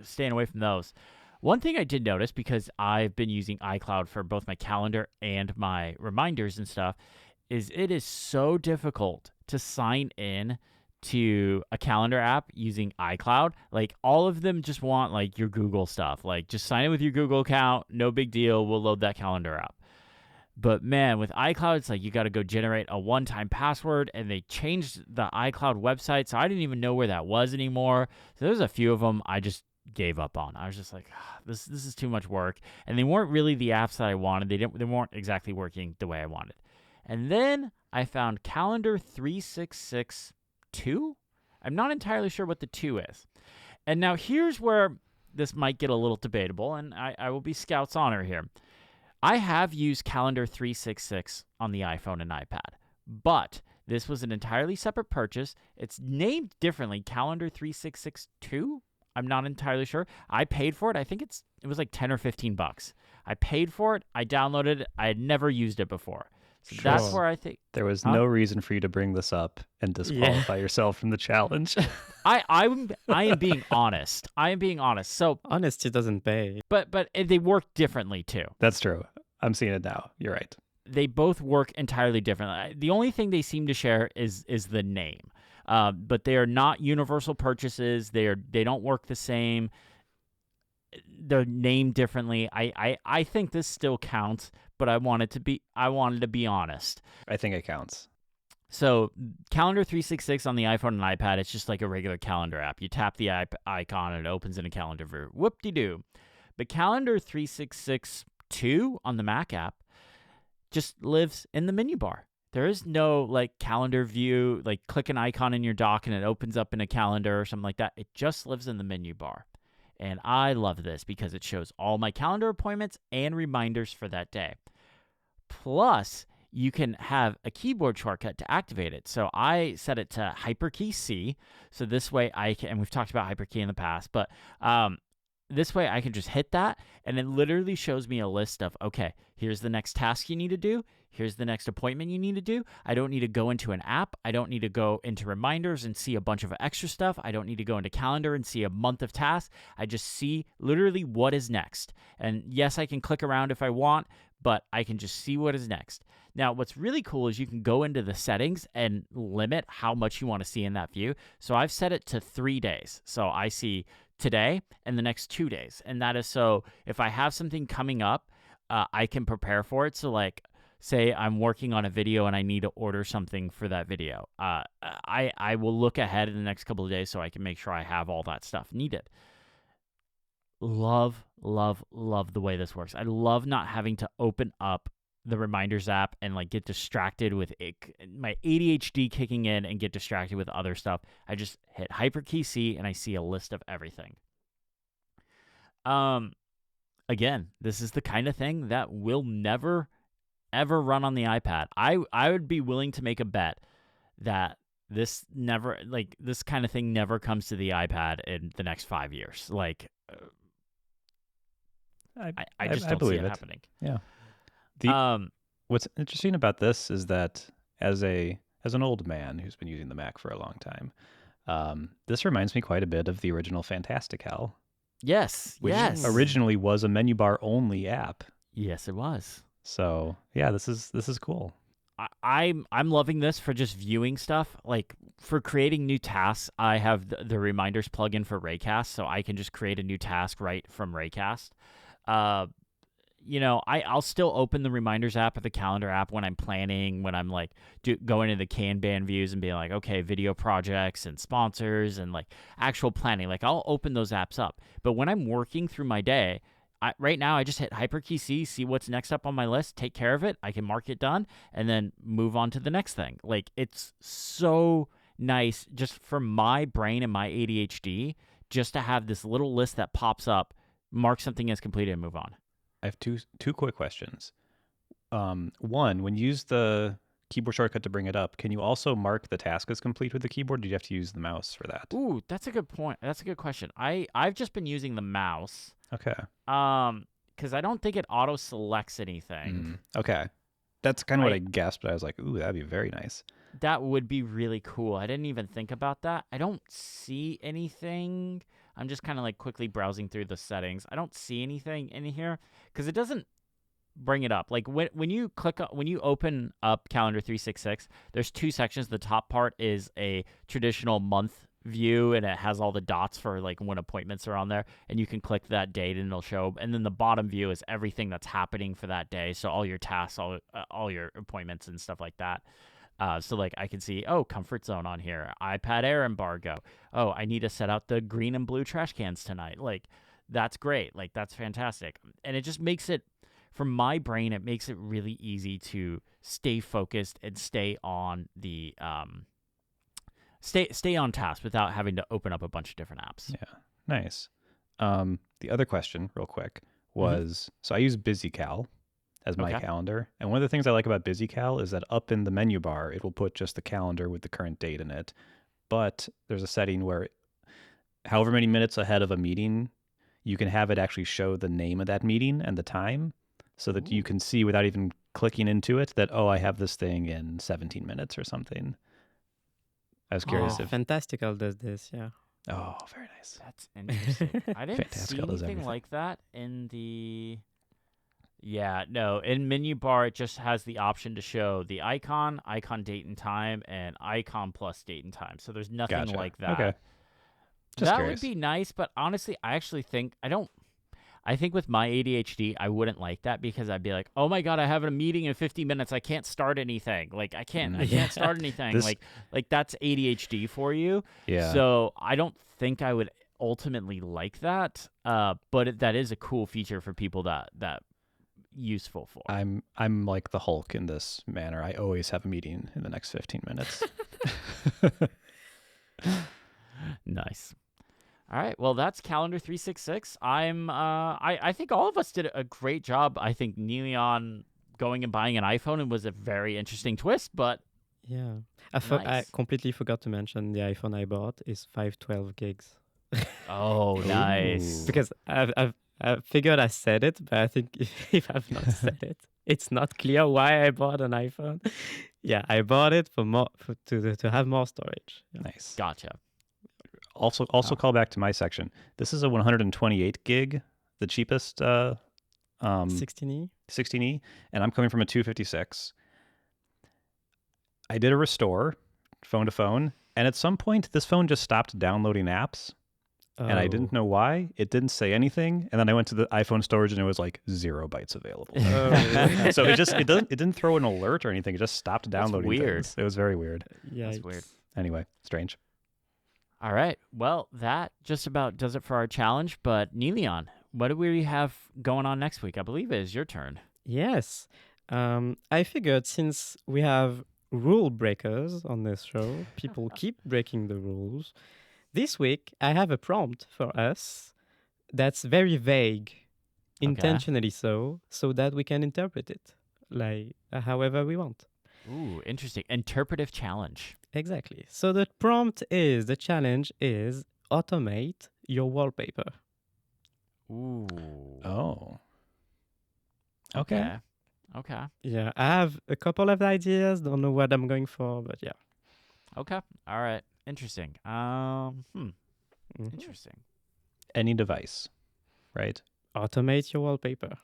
staying away from those. One thing I did notice, because I've been using iCloud for both my calendar and my reminders and stuff, is it is so difficult to sign in to a calendar app using iCloud. Like all of them just want like your Google stuff. Like just sign in with your Google account, no big deal, we'll load that calendar app. But man, with iCloud, it's like you got to go generate a one-time password, and they changed the iCloud website, so I didn't even know where that was anymore. So there's a few of them I just gave up on. I was just like, this is too much work, and they weren't really the apps that I wanted. They weren't exactly working the way I wanted. And then I found Calendar 366 2. I'm not entirely sure what the 2 is. And now here's where this might get a little debatable, and I will be Scout's honor here. I have used Calendar 366 on the iPhone and iPad, but this was an entirely separate purchase. It's named differently, Calendar 366 2. I'm not entirely sure. I paid for it. I think it was like $10 or $15. I paid for it. I downloaded it. I had never used it before. So Sure. that's where I think There was no reason for you to bring this up and disqualify yourself from the challenge. I am being honest. I am being honest. So Honesty doesn't pay. but they work differently too. That's true. I'm seeing it now. You're right. They both work entirely differently. The only thing they seem to share is the name. But they are not universal purchases. They don't work the same. They're named differently. I think this still counts, but I wanted to be honest. I think it counts. So Calendar 366 on the iPhone and iPad, it's just like a regular calendar app. You tap the icon and it opens in a calendar view. Whoop-de-doo. But Calendar 366 2 on the Mac app just lives in the menu bar. There is no like calendar view, like click an icon in your dock and it opens up in a calendar or something like that. It just lives in the menu bar. And I love this because it shows all my calendar appointments and reminders for that day. Plus, you can have a keyboard shortcut to activate it. So I set it to Hyperkey C. So this way I can, and we've talked about Hyperkey in the past, but this way I can just hit that and it literally shows me a list of, okay, here's the next task you need to do. Here's the next appointment you need to do. I don't need to go into an app. I don't need to go into reminders and see a bunch of extra stuff. I don't need to go into calendar and see a month of tasks. I just see literally what is next. And yes, I can click around if I want, but I can just see what is next. Now, what's really cool is you can go into the settings and limit how much you want to see in that view. So I've set it to 3 days. So I see today and the next 2 days. And that is so if I have something coming up, I can prepare for it. So like, say I'm working on a video and I need to order something for that video. I will look ahead in the next couple of days so I can make sure I have all that stuff needed. Love, love, love the way this works. I love not having to open up the reminders app and like get distracted with it, my ADHD kicking in and get distracted with other stuff. I just hit Hyperkey C and I see a list of everything. Again, this is the kind of thing that will never ever run on the iPad. I would be willing to make a bet that this kind of thing never comes to the iPad in the next 5 years. Like, I just don't see it happening. Yeah. What's interesting about this is that as an old man who's been using the Mac for a long time, this reminds me quite a bit of the original Fantastical. Yes. Which yes. originally was a menu bar only app. Yes, it was. So yeah, this is cool. I'm loving this for just viewing stuff. Like for creating new tasks, I have the reminders plugin for Raycast, so I can just create a new task right from Raycast. I'll still open the reminders app or the calendar app when I'm planning, when I'm like going into the Kanban views and being like, okay, video projects and sponsors and like actual planning. Like I'll open those apps up. But when I'm working through my day, right now I just hit hyperkey C, see what's next up on my list, take care of it. I can mark it done and then move on to the next thing. Like it's so nice just for my brain and my ADHD just to have this little list that pops up, mark something as completed and move on. I have two quick questions. One, when you use the keyboard shortcut to bring it up, can you also mark the task as complete with the keyboard? Or do you have to use the mouse for that? Ooh, that's a good point. That's a good question. I've just been using the mouse. Okay. Because I don't think it auto selects anything. Okay. That's kind of what I guessed, but I was like, ooh, that'd be very nice. That would be really cool. I didn't even think about that. I don't see anything. I'm just kind of like quickly browsing through the settings. I don't see anything in here because it doesn't bring it up. Like when you open up Calendar 366, there's two sections. The top part is a traditional month view, and it has all the dots for like when appointments are on there, and you can click that date and it'll show. And then the bottom view is everything that's happening for that day. So all your tasks, all your appointments and stuff like that. So like I can see, comfort zone on here, iPad Air embargo. Oh, I need to set out the green and blue trash cans tonight. Like that's great. Like that's fantastic. And it just makes it, for my brain, it makes it really easy to stay focused and stay on the stay on task without having to open up a bunch of different apps. Yeah, nice. The other question, real quick, was so I use BusyCal as my calendar. And one of the things I like about BusyCal is that up in the menu bar, it will put just the calendar with the current date in it. But there's a setting where however many minutes ahead of a meeting, you can have it actually show the name of that meeting and the time so that you can see without even clicking into it that, I have this thing in 17 minutes or something. I was curious if Fantastical does this, yeah. Oh, very nice. That's interesting. I didn't see Fantastical does anything everything. like that in the... Yeah, no. In menu bar, it just has the option to show the icon date and time, and icon plus date and time. So there's nothing like that. Okay. Just that curious. would be nice, but honestly, I actually think I think with my ADHD, I wouldn't like that because I'd be like, oh my God, I have a meeting in 50 minutes. I can't start anything. Like I can't start anything. Like that's ADHD for you. Yeah. So I don't think I would ultimately like that. But that is a cool feature for people that useful for. I'm like the Hulk in this manner. I always have a meeting in the next 15 minutes. Nice. All right. Well, that's Calendar 366. I think all of us did a great job. I think Niléane going and buying an iPhone, it was a very interesting twist, but yeah. Nice. I completely forgot to mention the iPhone I bought is 512 gigs. Oh, nice. Because I figured I said it, but I think if I've not said it, it's not clear why I bought an iPhone. Yeah, I bought it to have more storage. Yeah. Nice. Gotcha. Also call back to my section. This is a 128 gig, the cheapest 16E? 16E, and I'm coming from a 256. I did a restore, phone to phone, and at some point this phone just stopped downloading apps. And I didn't know why. It didn't say anything. And then I went to the iPhone storage and it was like 0 bytes available. So it didn't throw an alert or anything. It just stopped downloading. That's weird. Things. It was very weird. Yeah, that's weird. Anyway, strange. All right. Well, that just about does it for our challenge. But Niléane, what do we have going on next week? I believe it is your turn. Yes. I figured since we have rule breakers on this show, people keep breaking the rules. This week, I have a prompt for us that's very vague, intentionally so that we can interpret it like however we want. Ooh, interesting. Interpretive challenge. Exactly. So the challenge is automate your wallpaper. Ooh. Oh. Okay. Yeah, I have a couple of ideas. Don't know what I'm going for, but yeah. Okay. All right. Interesting. Interesting. Any device, right? Automate your wallpaper.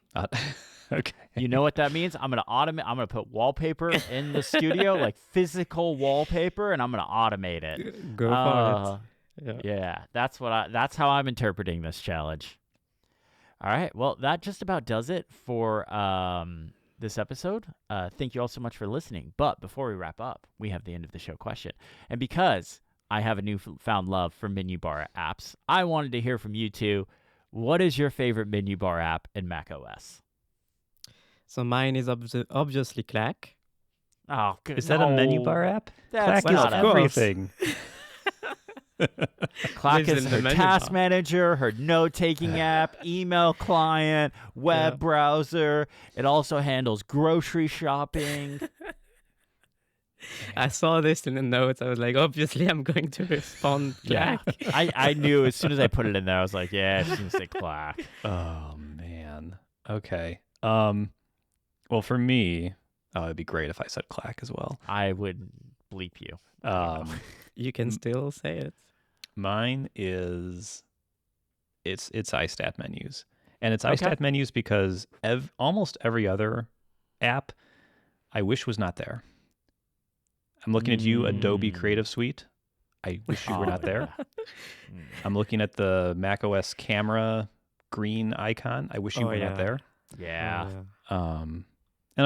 Okay. You know what that means? I'm gonna put wallpaper in the studio, like physical wallpaper, and I'm gonna automate it. Go for it. Yeah. That's how I'm interpreting this challenge. All right. Well, that just about does it for this episode. Thank you all so much for listening. But before we wrap up, we have the end of the show question. And because I have a newfound love for menu bar apps, I wanted to hear from you two. What is your favorite menu bar app in Mac OS? So mine is obviously Clack. Oh, good. Is that a menu bar app? That's Clack not is a- everything. Clack Lives is in the her menu task bar. manager, her note-taking app, email client, web Yeah. browser. It also handles grocery shopping. I saw this in the notes. I was like, obviously, I'm going to respond Yeah, Clack. I knew as soon as I put it in there, I was like, yeah, it's going to say Clack. Oh man. Okay. Well, for me, it'd be great if I said Clack as well. I would bleep you. You can still say it. Mine is it's iStat menus, and it's Okay. iStat menus because almost every other app I wish was not there. I'm looking at you, Adobe Mm. Creative Suite. I wish you were Oh, not there. yeah. Mm. I'm looking at the macOS camera green icon. I wish you Oh, were yeah. not there. Yeah. And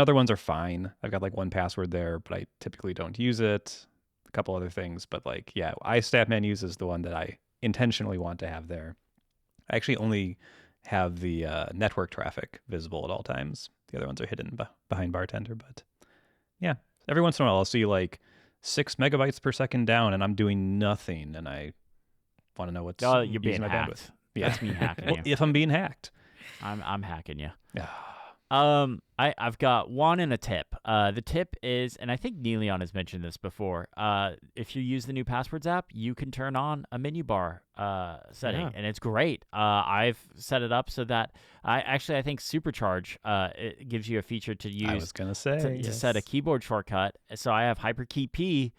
other ones are fine. I've got like 1Password there, but I typically don't use it. A couple other things, but like, yeah, iStat menus is the one that I intentionally want to have there. I actually only have the network traffic visible at all times. The other ones are hidden behind Bartender, but yeah, every once in a while I'll see like 6 megabytes per second down and I'm doing nothing and I want to know what's Oh, you're being using my hacked. bandwidth. Yeah. That's me hacking Well, you. if I'm being hacked. I'm hacking you. Yeah. I've got one and a tip. The tip is, and I think Niléane has mentioned this before. If you use the new Passwords app, you can turn on a menu bar setting, Yeah. and it's great. I've set it up so that I think Supercharge it gives you a feature to use I was going to say. to set a Yes. keyboard shortcut. So I have HyperKey P,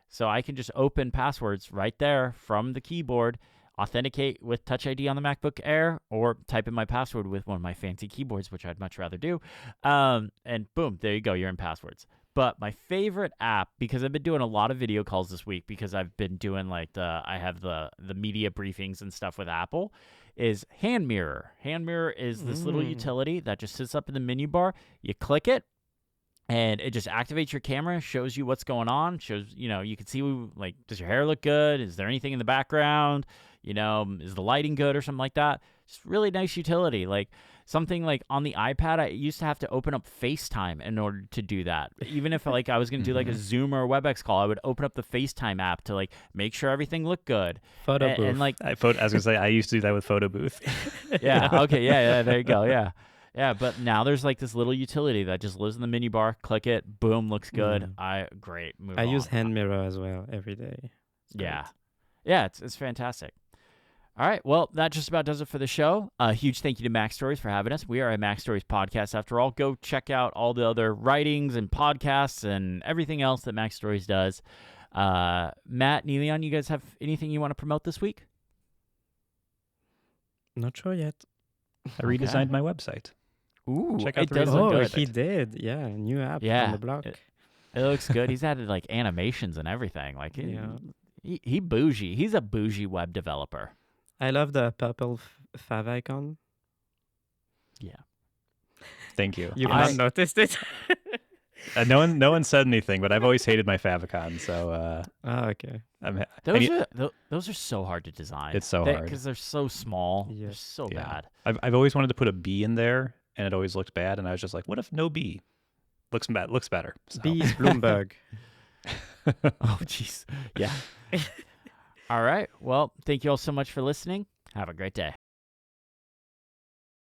so I can just open passwords right there from the keyboard, authenticate with Touch ID on the MacBook Air, or type in my password with one of my fancy keyboards, which I'd much rather do. And boom, there you go. You're in passwords. But my favorite app, because I've been doing a lot of video calls this week, because I've been doing like I have the media briefings and stuff with Apple, is Hand Mirror. Hand Mirror is this little utility that just sits up in the menu bar. You click it, and it just activates your camera, shows you what's going on, shows, you can see, like, does your hair look good? Is there anything in the background? Is the lighting good or something like that? Just really nice utility. Like something like on the iPad, I used to have to open up FaceTime in order to do that. Even if like I was going to do like a Zoom or a WebEx call, I would open up the FaceTime app to like make sure everything looked good. Photo And booth. like, I was going to say, I used to do that with Photo Booth. yeah, okay, yeah, there you go, yeah. Yeah, but now there's like this little utility that just lives in the menu bar. Click it, boom, looks good. Great. Move I use on. Hand Mirror as well every day. It's Yeah. great. Yeah, it's fantastic. All right, well, that just about does it for the show. A huge thank you to Mac Stories for having us. We are a Mac Stories podcast after all. Go check out all the other writings and podcasts and everything else that Mac Stories does. Matt, Niléane, you guys have anything you want to promote this week? Not sure yet. I redesigned my website. Ooh, Check out it the does redesign. look Oh, good. he did. Yeah, new app Yeah, on the block. It looks good. He's added like animations and everything. Like Yeah. he bougie. He's a bougie web developer. I love the purple fav icon. Yeah. Thank you. You've I- not noticed it? No one said anything, but I've always hated my favicon, so Okay. Those are so hard to design. It's so hard. because they're so small. They're Yes. so bad. I've always wanted to put a B in there, and it always looked bad. And I was just like, what if no B? Looks better. So. B is Bloomberg. Oh, jeez. Yeah. All right. Well, thank you all so much for listening. Have a great day.